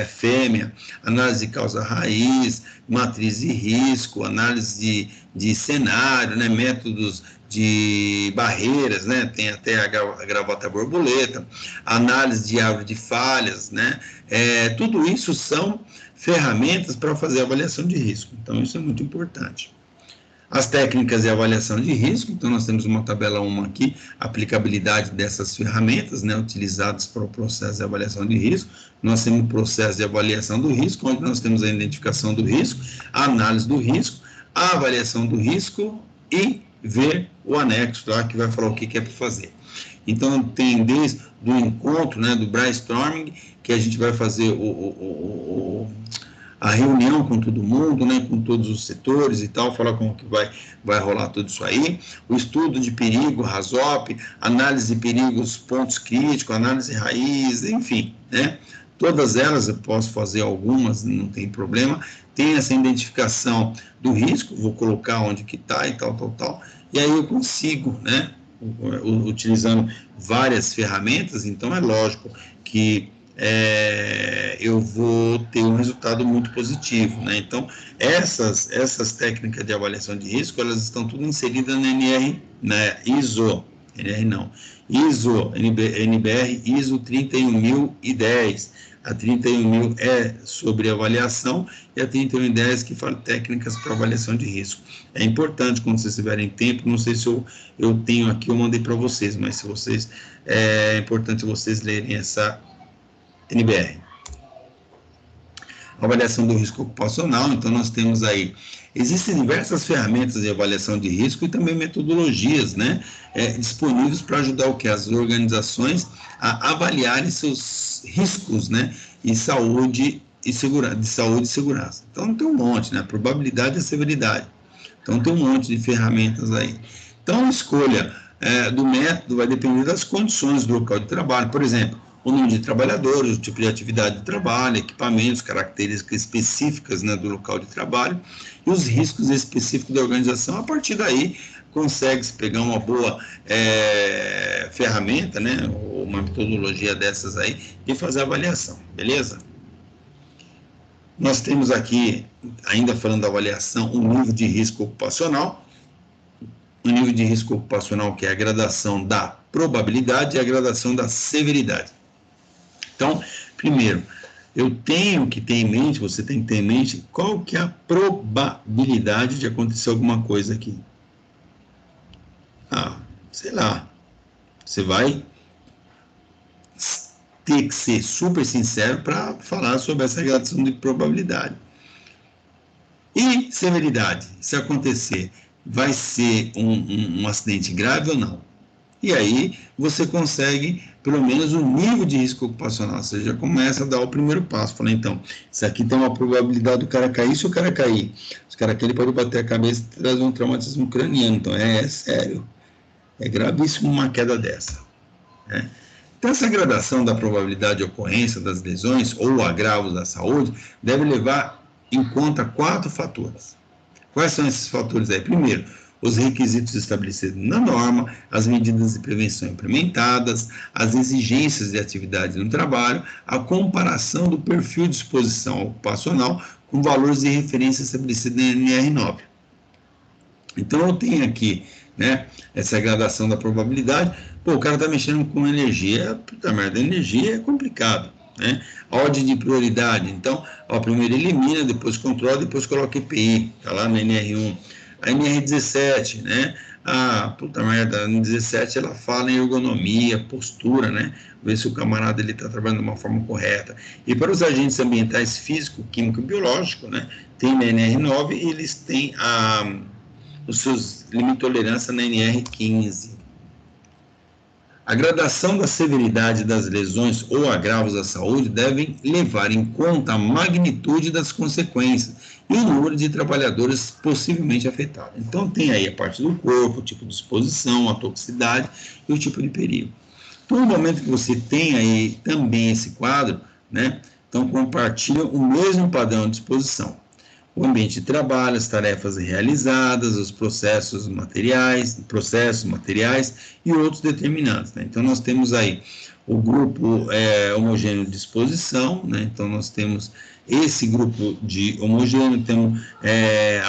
FEMEA, análise de causa raiz, matriz de risco, análise de cenário, né? Métodos de barreiras, né? Tem até a gravata borboleta, análise de árvore de falhas, né? Tudo isso são ferramentas para fazer avaliação de risco. Então, isso é muito importante. As técnicas de avaliação de risco, então nós temos uma tabela 1 aqui, aplicabilidade dessas ferramentas, né, utilizadas para o processo de avaliação de risco. Nós temos o processo de avaliação do risco, onde nós temos a identificação do risco, a análise do risco, a avaliação do risco e ver o anexo lá, que vai falar o que é para fazer. Então, tem desde o encontro, né, do brainstorming, que a gente vai fazer a reunião com todo mundo, né, com todos os setores e tal, falar como que vai rolar tudo isso aí, o estudo de perigo, RASOP, análise de perigos, pontos críticos, análise raiz, enfim, né, todas elas eu posso fazer algumas, não tem problema, tem essa identificação do risco, vou colocar onde que está e tal, e aí eu consigo, né, utilizando várias ferramentas, então é lógico que eu vou ter um resultado muito positivo, né? Então, essas técnicas de avaliação de risco, elas estão tudo inseridas na NR, né? NBR ISO 31010. A 31.000 é sobre avaliação e a 31.010 que fala técnicas para avaliação de risco. É importante, quando vocês tiverem tempo, não sei se eu tenho aqui, eu mandei para vocês, mas se vocês, é importante vocês lerem essa NBR. Avaliação do risco ocupacional, então nós temos aí, existem diversas ferramentas de avaliação de risco e também metodologias, né, disponíveis para ajudar as organizações a avaliarem seus riscos, né, e saúde e segurança. Então tem um monte, né, probabilidade e severidade. Então tem um monte de ferramentas aí. Então a escolha do método vai depender das condições do local de trabalho, por exemplo, o número de trabalhadores, o tipo de atividade de trabalho, equipamentos, características específicas, né, do local de trabalho e os riscos específicos da organização. A partir daí, consegue-se pegar uma boa ferramenta, né, uma metodologia dessas aí e fazer a avaliação, beleza? Nós temos aqui, ainda falando da avaliação, o nível de risco ocupacional. O nível de risco ocupacional, que é a gradação da probabilidade e a gradação da severidade. Então, primeiro, eu tenho que ter em mente, você tem que ter em mente, qual que é a probabilidade de acontecer alguma coisa aqui. Sei lá, você vai ter que ser super sincero para falar sobre essa gradação de probabilidade. E severidade, se acontecer, vai ser um acidente grave ou não? E aí você consegue, pelo menos, o nível de risco ocupacional. Você já começa a dar o primeiro passo. Fala, então, isso aqui tem uma probabilidade do cara cair. Se o cara cair, se o cara cair, ele pode bater a cabeça e trazer um traumatismo craniano. Então, é sério. É gravíssimo uma queda dessa, né? Então, essa gradação da probabilidade de ocorrência das lesões ou agravos da saúde deve levar em conta 4 fatores. Quais são esses fatores aí? Primeiro, os requisitos estabelecidos na norma, as medidas de prevenção implementadas, as exigências de atividade no trabalho, a comparação do perfil de exposição ocupacional com valores de referência estabelecidos na NR9. Então, eu tenho aqui, né, essa gradação da probabilidade. Pô, o cara está mexendo com energia, puta merda, energia é complicado, né? A ordem de prioridade, então, ó, primeiro elimina, depois controla, depois coloca EPI, tá lá na NR1. A NR17, né? Puta merda, no 17 ela fala em ergonomia, postura, né? Ver se o camarada ele está trabalhando de uma forma correta. E para os agentes ambientais físico, químico e biológico, né? Tem na NR9 e eles têm os seus limites de tolerância na NR15. A gradação da severidade das lesões ou agravos à saúde devem levar em conta a magnitude das consequências e o número de trabalhadores possivelmente afetados. Então, tem aí a parte do corpo, o tipo de exposição, a toxicidade e o tipo de perigo. Então, no momento que você tem aí também esse quadro, né, então compartilha o mesmo padrão de exposição. O ambiente de trabalho, as tarefas realizadas, os processos materiais e outros determinantes, né? Então, nós temos aí o grupo homogêneo de exposição, né? Então, nós temos esse grupo de homogêneo, temos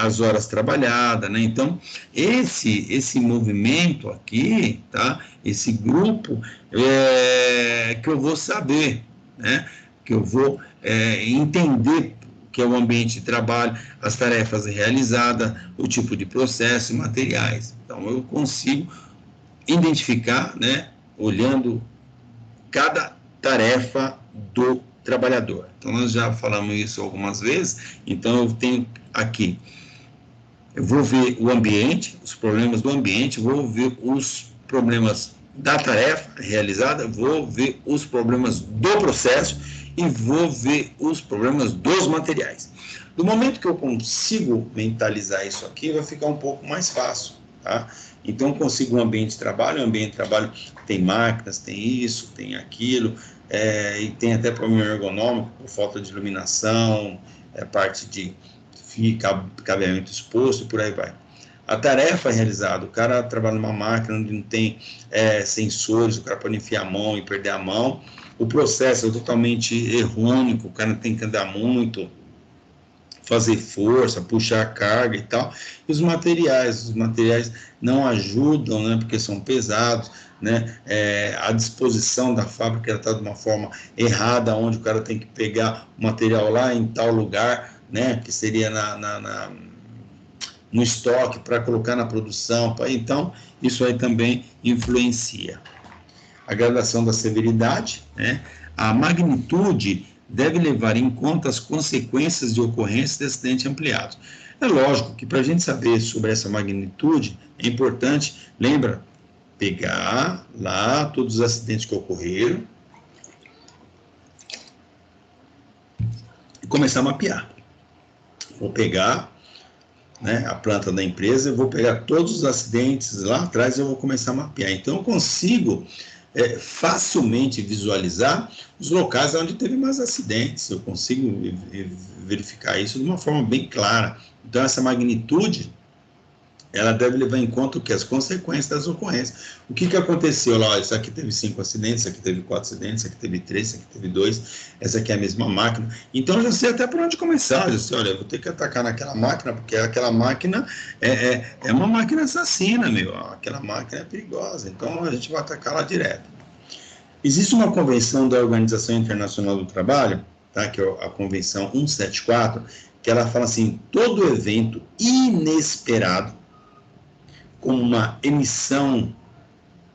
as horas trabalhadas, né? Então, esse movimento aqui, tá? Esse grupo que eu vou saber, né? Que eu vou entender que é o ambiente de trabalho, as tarefas realizadas, o tipo de processo e materiais. Então, eu consigo identificar, né, olhando cada tarefa do trabalhador. Então, nós já falamos isso algumas vezes, então eu tenho aqui, eu vou ver o ambiente, os problemas do ambiente, vou ver os problemas da tarefa realizada, vou ver os problemas do processo e vou ver os problemas dos materiais. Do momento que eu consigo mentalizar isso aqui, vai ficar um pouco mais fácil, tá? Então, eu consigo um ambiente de trabalho, tem máquinas, tem isso, tem aquilo, e tem até problema ergonômico, por falta de iluminação, parte de cabeamento exposto, por aí vai. A tarefa realizada, o cara trabalha numa máquina onde não tem sensores, o cara pode enfiar a mão e perder a mão. O processo é totalmente errôneo, o cara tem que andar muito, fazer força, puxar a carga e tal. E os materiais não ajudam, né, porque são pesados, né, a disposição da fábrica está de uma forma errada, onde o cara tem que pegar o material lá em tal lugar, né, que seria no estoque para colocar na produção. Então, isso aí também influencia. A gradação da severidade, né? A magnitude deve levar em conta as consequências de ocorrência de acidente ampliado. É lógico que para a gente saber sobre essa magnitude, é importante, lembra, pegar lá todos os acidentes que ocorreram e começar a mapear. Vou pegar, né, a planta da empresa, eu vou pegar todos os acidentes lá atrás e eu vou começar a mapear. Então, eu consigo facilmente visualizar os locais onde teve mais acidentes, eu consigo verificar isso de uma forma bem clara. Então, essa magnitude, ela deve levar em conta o que? As consequências das ocorrências. O que aconteceu lá? Isso aqui teve 5 acidentes, isso aqui teve 4 acidentes, isso aqui teve 3, isso aqui teve 2, essa aqui é a mesma máquina. Então, eu já sei até por onde começar. Eu sei, olha, eu vou ter que atacar naquela máquina, porque aquela máquina é uma máquina assassina, meu. Aquela máquina é perigosa, então a gente vai atacar lá direto. Existe uma convenção da Organização Internacional do Trabalho, tá, que é a Convenção 174, que ela fala assim, todo evento inesperado, como uma emissão,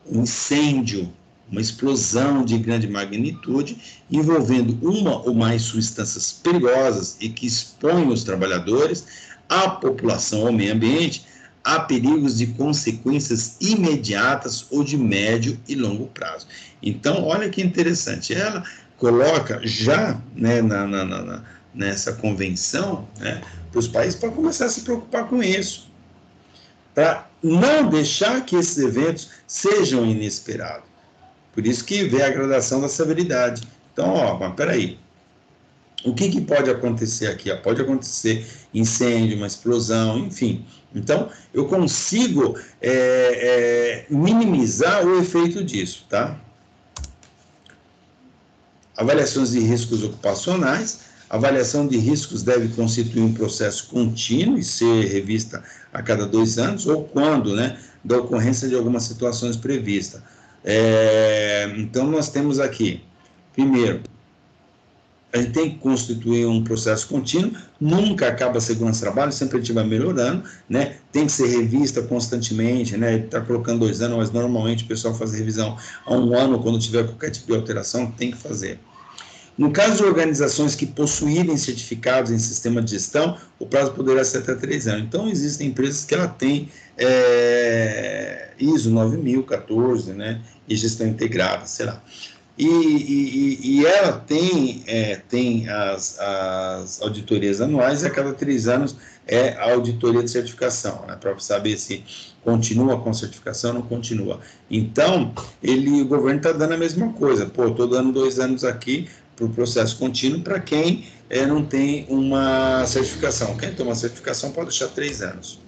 um incêndio, uma explosão de grande magnitude, envolvendo uma ou mais substâncias perigosas e que expõem os trabalhadores, a população ou meio ambiente, a perigos de consequências imediatas ou de médio e longo prazo. Então, olha que interessante, ela coloca já, né, nessa convenção, né, para os países para começar a se preocupar com isso, para não deixar que esses eventos sejam inesperados. Por isso que vem a gradação da severidade. Então, mas peraí, o que pode acontecer aqui? Pode acontecer incêndio, uma explosão, enfim. Então, eu consigo minimizar o efeito disso, tá? Avaliações de riscos ocupacionais. A avaliação de riscos deve constituir um processo contínuo e ser revista a cada 2 anos, ou quando, né, da ocorrência de algumas situações previstas. Então, nós temos aqui, primeiro, a gente tem que constituir um processo contínuo, nunca acaba a segurança do trabalho, sempre a gente vai melhorando, né? Tem que ser revista constantemente, né? Está colocando 2 anos, mas normalmente o pessoal faz revisão há 1 ano, quando tiver qualquer tipo de alteração, tem que fazer. No caso de organizações que possuírem certificados em sistema de gestão, o prazo poderá ser até 3 anos. Então, existem empresas que ela tem ISO 9014, né? E gestão integrada, sei lá. E ela tem as auditorias anuais, e a cada 3 anos é a auditoria de certificação, né, para saber se continua com certificação ou não continua. Então, o governo está dando a mesma coisa. Estou dando 2 anos aqui para o processo contínuo para quem não tem uma certificação. Quem tem uma certificação pode deixar 3 anos.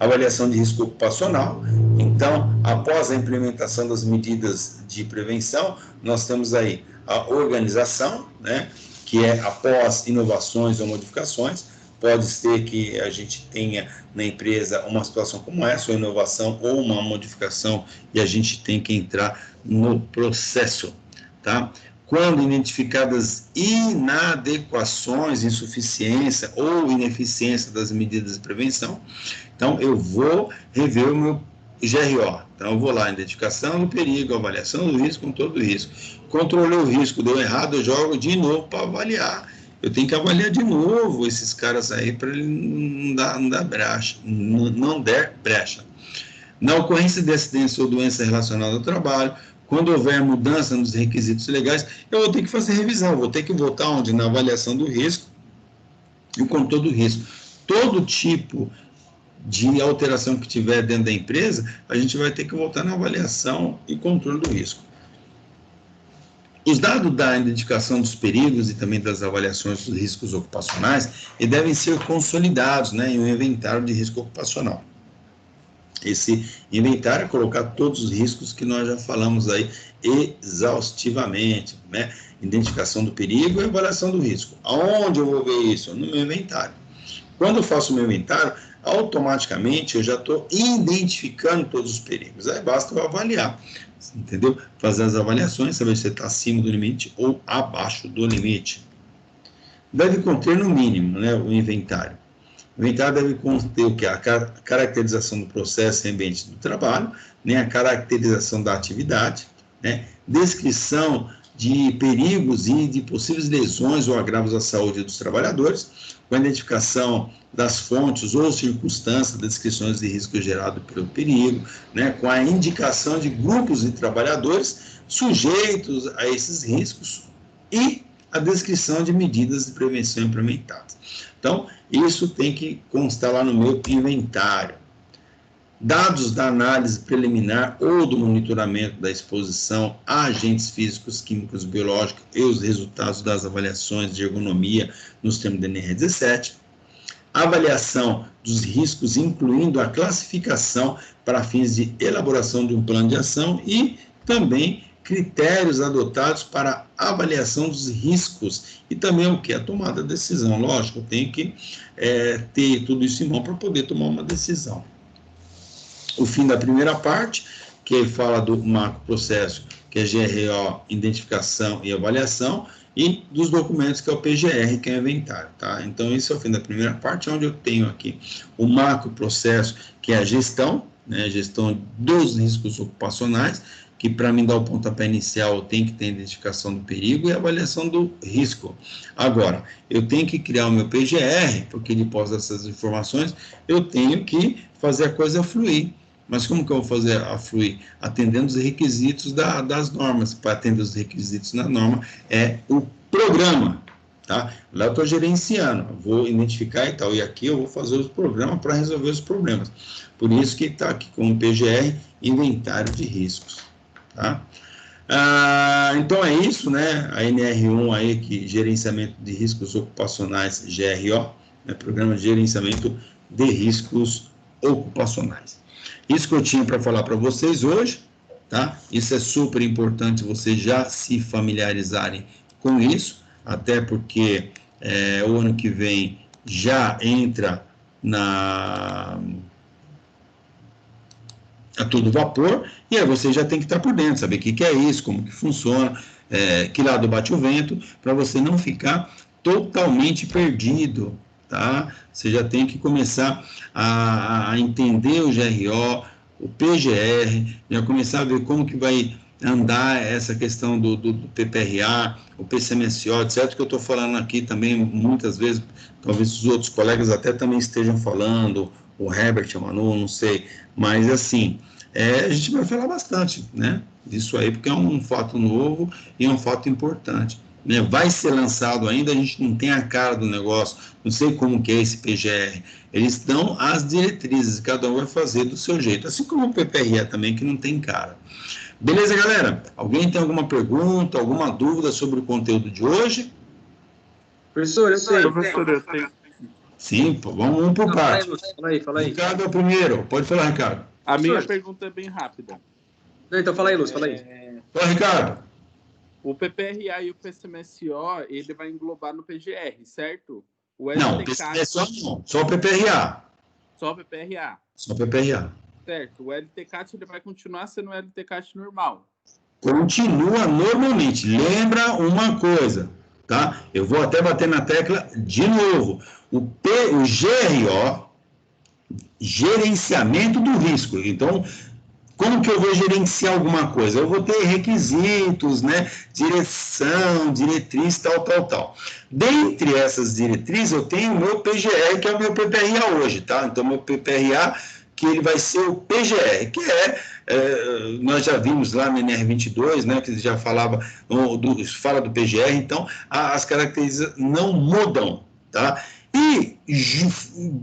Avaliação de risco ocupacional. Então, após a implementação das medidas de prevenção, nós temos aí a organização, né, que é após inovações ou modificações. Pode ser que a gente tenha na empresa uma situação como essa, ou inovação ou uma modificação, e a gente tem que entrar no processo, tá? Quando identificadas inadequações, insuficiência ou ineficiência das medidas de prevenção, então eu vou rever o meu GRO. Então eu vou lá, identificação do perigo, avaliação do risco com todo o risco. Controlei o risco, deu errado, eu jogo de novo para avaliar. Eu tenho que avaliar de novo esses caras aí para ele não dar brecha, não der brecha. Na ocorrência de acidentes ou doença relacionada ao trabalho, quando houver mudança nos requisitos legais, eu vou ter que fazer revisão, vou ter que voltar onde? Na avaliação do risco e com todo o risco. Todo tipo de alteração que tiver dentro da empresa, a gente vai ter que voltar na avaliação e controle do risco. Os dados da identificação dos perigos e também das avaliações dos riscos ocupacionais devem ser consolidados, né, em um inventário de risco ocupacional. Esse inventário é colocar todos os riscos que nós já falamos aí exaustivamente, né? Identificação do perigo e avaliação do risco. Aonde eu vou ver isso? No meu inventário. Quando eu faço o meu inventário, automaticamente eu já estou identificando todos os perigos. Aí basta eu avaliar, entendeu? Fazer as avaliações, saber se você está acima do limite ou abaixo do limite. Deve conter no mínimo, né, o inventário. O inventário deve conter o que? A caracterização do processo e ambiente do trabalho, né? A caracterização da atividade, né? Descrição de perigos e de possíveis lesões ou agravos à saúde dos trabalhadores, com a identificação das fontes ou circunstâncias das descrições de risco gerado pelo perigo, né? Com a indicação de grupos de trabalhadores sujeitos a esses riscos e a descrição de medidas de prevenção implementadas. Então, isso tem que constar lá no meu inventário. Dados da análise preliminar ou do monitoramento da exposição a agentes físicos, químicos, biológicos e os resultados das avaliações de ergonomia nos termos da NR17. Avaliação dos riscos, incluindo a classificação para fins de elaboração de um plano de ação e também critérios adotados para avaliação dos riscos e também o que? A tomada de decisão. Lógico, eu tenho que ter tudo isso em mão para poder tomar uma decisão. O fim da primeira parte, que fala do macroprocesso, que é GRO, identificação e avaliação, e dos documentos, que é o PGR, que é o inventário, tá? Então, esse é o fim da primeira parte, onde eu tenho aqui o macroprocesso, que é a gestão, né? Gestão dos riscos ocupacionais, que para mim dar o pontapé inicial tem que ter a identificação do perigo e a avaliação do risco. Agora, eu tenho que criar o meu PGR, porque depois dessas informações, eu tenho que fazer a coisa fluir. Mas como que eu vou fazer a fluir? Atendendo os requisitos das normas. Para atender os requisitos da norma é o programa. tá? Lá eu estou gerenciando, vou identificar e tal, e aqui eu vou fazer os programas para resolver os problemas. Por isso que está aqui com o PGR, inventário de riscos, tá? Então é isso, né? A NR1 aí, que gerenciamento de riscos ocupacionais, GRO, né? Programa de gerenciamento de riscos ocupacionais. Isso que eu tinha para falar para vocês hoje, tá? Isso é super importante vocês já se familiarizarem com isso, até porque o ano que vem já entra a todo vapor, e aí você já tem que estar por dentro, saber o que é isso, como que funciona, que lado bate o vento, para você não ficar totalmente perdido, tá? Você já tem que começar a entender o GRO, o PGR, já começar a ver como que vai andar essa questão do PPRA, o PCMSO, etc., que eu estou falando aqui também muitas vezes, talvez os outros colegas até também estejam falando, o Herbert, a Manu, não sei, mas assim, a gente vai falar bastante, né, disso aí, porque é um fato novo e é um fato importante, né, vai ser lançado ainda, a gente não tem a cara do negócio, não sei como que é esse PGR, eles dão as diretrizes, cada um vai fazer do seu jeito, assim como o PPRA também, que não tem cara. Beleza, galera? Alguém tem alguma pergunta, alguma dúvida sobre o conteúdo de hoje? Professor, eu sei. Professor, eu tenho. Sim, vamos um por parte. Fala aí. Ricardo é o primeiro. Pode falar, Ricardo. A minha pergunta é bem rápida. Não, então fala aí, Lúcio, fala aí. Fala, Ricardo. O PPRA e o PCMSO, ele vai englobar no PGR, certo? Não, o PCMSO não, só o PPRA. Só o PPRA. Só o PPRA. Certo. O LTCAT ele vai continuar sendo o LTCAT normal. Continua normalmente. Lembra uma coisa, tá? Eu vou até bater na tecla de novo. O GRO, gerenciamento do risco. Então, como que eu vou gerenciar alguma coisa? Eu vou ter requisitos, né? Direção, diretriz, tal. Dentre essas diretrizes, eu tenho o meu PGR, que é o meu PPRA hoje, tá? Então, meu PPRA, que ele vai ser o PGR, que nós já vimos lá no NR22, né? Que já fala do PGR, então, as características não mudam, tá? E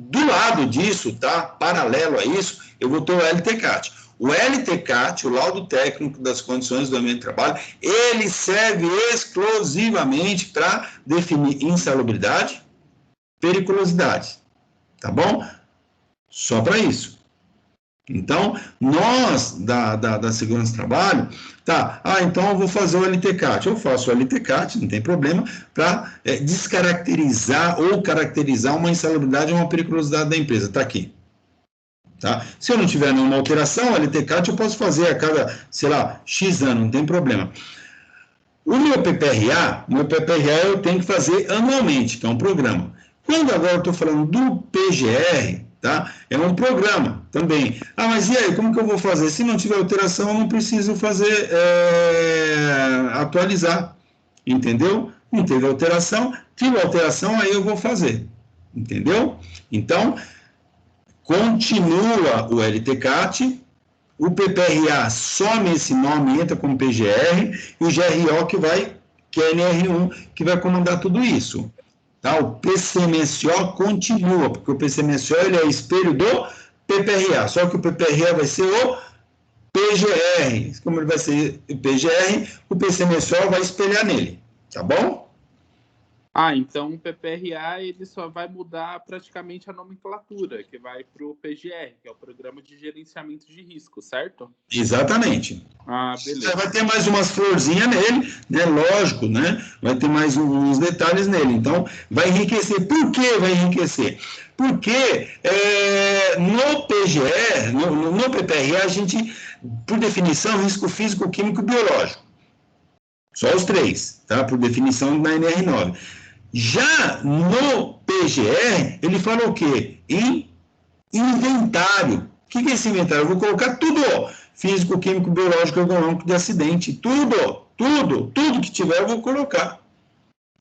do lado disso, tá? Paralelo a isso, eu vou ter o LTCAT. O LTCAT, o laudo técnico das condições do ambiente de trabalho, ele serve exclusivamente para definir insalubridade, periculosidade, tá bom? Só para isso. Então, nós, da segurança do trabalho, então eu vou fazer o LTCAT. Eu faço o LTCAT, não tem problema, para descaracterizar ou caracterizar uma insalubridade ou uma periculosidade da empresa. Está aqui. Tá? Se eu não tiver nenhuma alteração, o LTCAT eu posso fazer a cada, sei lá, X anos, não tem problema. O meu PPRA eu tenho que fazer anualmente, que é um programa. Quando agora eu estou falando do PGR, tá? É um programa também. Mas e aí, como que eu vou fazer? Se não tiver alteração, eu não preciso fazer, atualizar, entendeu? Não teve alteração, tive alteração, aí eu vou fazer, entendeu? Então, continua o LTCAT, o PPRA some esse nome, entra como PGR, e o GRO que é a NR1, que vai comandar tudo isso. Tá? O PCMSO continua, porque o PCMSO ele é espelho do PPRA, só que o PPRA vai ser o PGR. Como ele vai ser o PGR, o PCMSO vai espelhar nele, tá bom? Então o PPRA ele só vai mudar praticamente a nomenclatura, que vai para o PGR, que é o Programa de Gerenciamento de Risco, certo? Exatamente. Beleza. Vai ter mais umas florzinhas nele, né? Lógico, né? Vai ter mais uns detalhes nele. Então, vai enriquecer. Por que vai enriquecer? Porque no PGR, no PPRA, a gente, por definição, risco físico, químico e biológico. Só os três, tá? Por definição na NR9. Já no PGR, ele fala o quê? Em inventário. O que é esse inventário? Eu vou colocar tudo, físico, químico, biológico, ergonômico, de acidente, tudo que tiver eu vou colocar.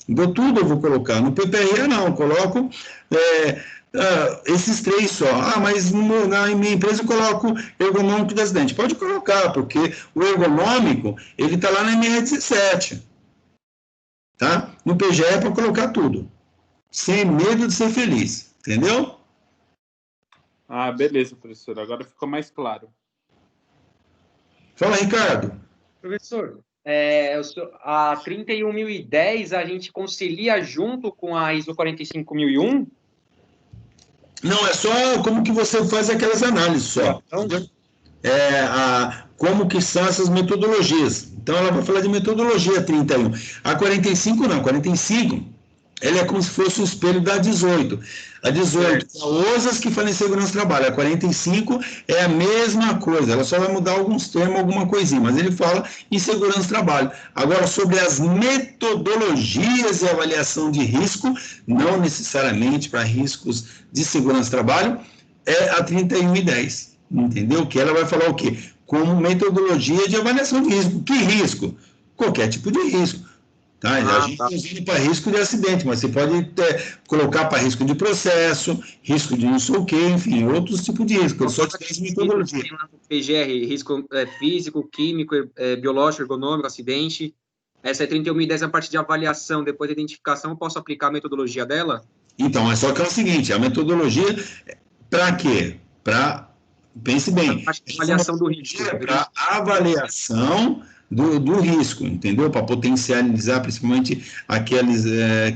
Então, tudo eu vou colocar. No PPRA não, eu coloco esses três só. Mas na minha empresa eu coloco ergonômico de acidente. Pode colocar, porque o ergonômico, ele está lá na NR17. Tá? No PGE é para colocar tudo, sem medo de ser feliz, entendeu? Ah, beleza, professor. Agora ficou mais claro. Fala, Ricardo. Professor, a 31.010 a gente concilia junto com a ISO 45001? Não, é só como que você faz aquelas análises só. Entendeu? Como que são essas metodologias. Então, ela vai falar de metodologia 31. A 45 não, 45, ela é como se fosse o espelho da 18. A 18 é a OSAS que fala em segurança do trabalho. A 45 é a mesma coisa, ela só vai mudar alguns termos, alguma coisinha, mas ele fala em segurança do trabalho. Agora, sobre as metodologias de avaliação de risco, não necessariamente para riscos de segurança do trabalho, é a 31.10. Entendeu? Que ela vai falar o quê? Como metodologia de avaliação de risco. Que risco? Qualquer tipo de risco. Tá? A gente usa para risco de acidente, mas você pode colocar para risco de processo, risco de não sei o quê, enfim, outros tipos de risco. Ele só te traz metodologia. PGR, risco físico, químico, biológico, ergonômico, acidente. Essa é 31.010 a parte de avaliação, depois da identificação, eu posso aplicar a metodologia dela? Então, é só que é o seguinte, a metodologia, para quê? Pense bem, avaliação do risco. Para avaliação do risco, entendeu? Para potencializar, principalmente aqueles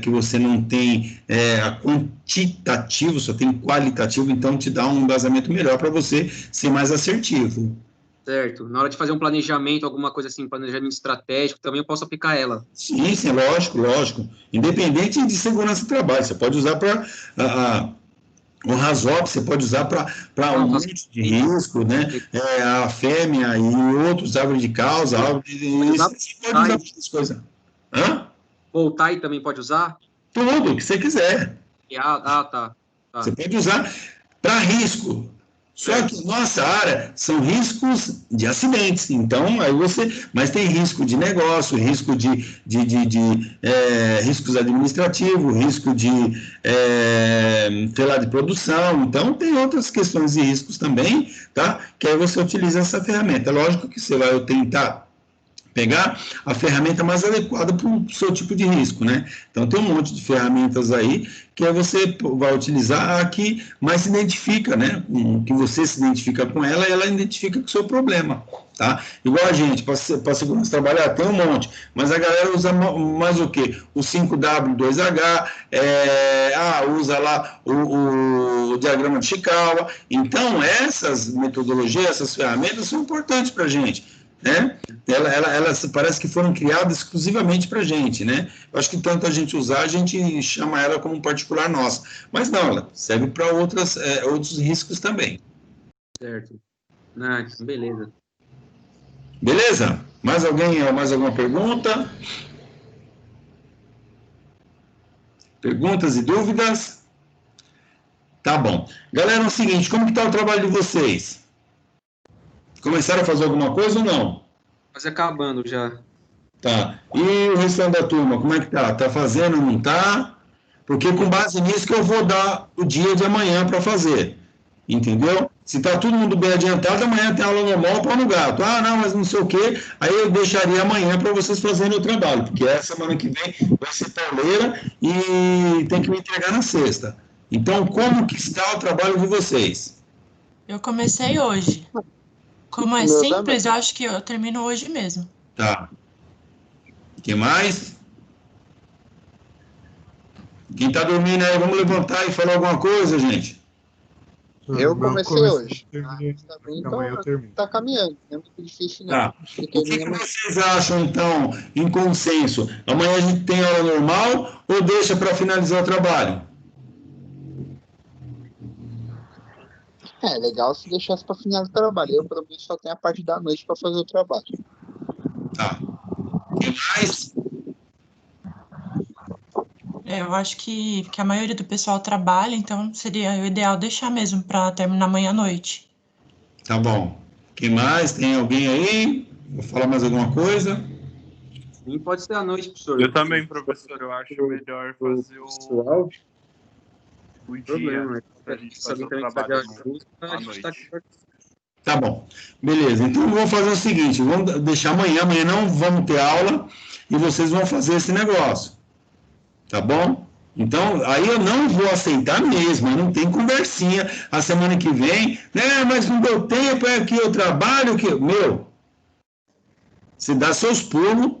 que você não tem quantitativo, só tem qualitativo, então te dá um embasamento melhor para você ser mais assertivo. Certo. Na hora de fazer um planejamento, alguma coisa assim, planejamento estratégico, também eu posso aplicar ela. Sim, lógico. Independente de segurança do trabalho, você pode usar para... O RASOP você pode usar para um monte de risco, né? A fêmea e outros, árvore de causa, você pode usar muitas coisas. Voltar também pode usar? Tudo o que você quiser. Tá. Você pode usar para risco. Só que nossa área são riscos de acidentes. Então, aí mas tem risco de negócio, risco de riscos administrativos, risco de de produção. Então, tem outras questões de riscos também, tá? Que aí você utiliza essa ferramenta. Lógico que você vai tentar pegar a ferramenta mais adequada para o seu tipo de risco, né? Então, tem um monte de ferramentas aí que aí você vai utilizar a que mais se identifica, né? Que você se identifica com ela e ela identifica com o seu problema, tá? Igual a gente, para segurança trabalhar, tem um monte, mas a galera usa mais o quê? O 5W2H, usa lá o diagrama de Chikawa. Então, essas metodologias, essas ferramentas são importantes para a gente, né? Elas parece que foram criadas exclusivamente para a gente, né? Eu acho que tanto a gente usar, a gente chama ela como um particular nosso. Mas não, ela serve para outros riscos também. Certo. Beleza. Beleza? Mais alguma pergunta? Perguntas e dúvidas? Tá bom. Galera, é o seguinte, como que está o trabalho de vocês? Começaram a fazer alguma coisa ou não? Quase acabando já. Tá. E o restante da turma, como é que tá? Tá fazendo ou não tá? Porque com base nisso que eu vou dar o dia de amanhã para fazer. Entendeu? Se tá todo mundo bem adiantado, amanhã tem aula normal para no gato. Não, mas não sei o quê. Aí eu deixaria amanhã para vocês fazerem o trabalho, porque essa semana que vem vai ser pauleira e tem que me entregar na sexta. Então, como que está o trabalho de vocês? Eu comecei hoje. Como é simples, eu acho que eu termino hoje mesmo. Tá. O que mais? Quem tá dormindo aí, vamos levantar e falar alguma coisa, gente? Eu comecei hoje. Amanhã eu termino. Tá caminhando, não é muito difícil, não. Tá. O que vocês acham, então, em consenso? Amanhã a gente tem aula normal ou deixa para finalizar o trabalho? É legal se deixasse para finalizar o trabalho. Eu, pelo menos, só tenho a parte da noite para fazer o trabalho. Tá. O que mais? Eu acho que a maioria do pessoal trabalha, então seria o ideal deixar mesmo para terminar amanhã à noite. Tá bom. O que mais? Tem alguém aí? Vou falar mais alguma coisa? Sim, pode ser à noite, professor. Eu também, professor. Eu acho melhor fazer o dia pra gente fazer o trabalho à noite. Tá bom. Beleza. Então, vamos fazer o seguinte. Vamos deixar amanhã. Amanhã não vamos ter aula e vocês vão fazer esse negócio. Tá bom? Então, aí eu não vou aceitar mesmo, não tem conversinha. A semana que vem, né, mas não deu tempo, é que eu trabalho, que... Meu, você dá seus pulos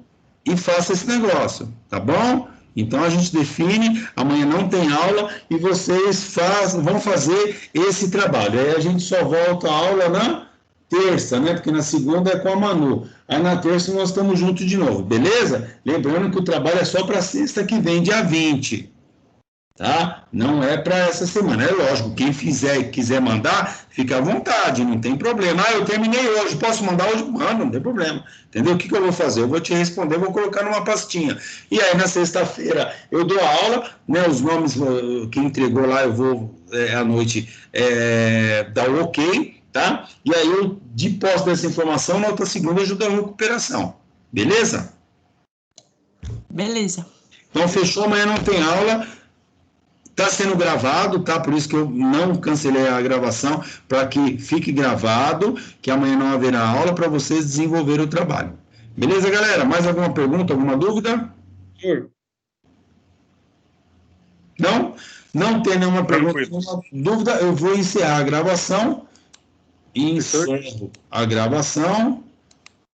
e faça esse negócio, tá bom? Então, a gente define, amanhã não tem aula e vocês vão fazer esse trabalho. Aí a gente só volta a aula na terça, né? Porque na segunda é com a Manu. Aí na terça nós estamos juntos de novo, beleza? Lembrando que o trabalho é só para sexta que vem, dia 20. Tá? Não é para essa semana, é lógico, quem fizer e quiser mandar, fica à vontade, não tem problema. Ah, eu terminei hoje, posso mandar hoje? Mano, não tem problema, entendeu? O que eu vou fazer? Eu vou te responder, vou colocar numa pastinha, e aí na sexta-feira eu dou a aula, né, os nomes, quem entregou lá eu vou à noite dar o ok, tá? E aí eu, de posse dessa informação, na outra segunda eu ajudo a recuperação, beleza? Beleza. Então fechou, amanhã não tem aula. Está sendo gravado, tá? Por isso que eu não cancelei a gravação, para que fique gravado, que amanhã não haverá aula para vocês desenvolverem o trabalho. Beleza, galera? Mais alguma pergunta, alguma dúvida? Não? Não tem nenhuma pergunta, nenhuma dúvida, eu vou encerrar a gravação. Encerro a gravação.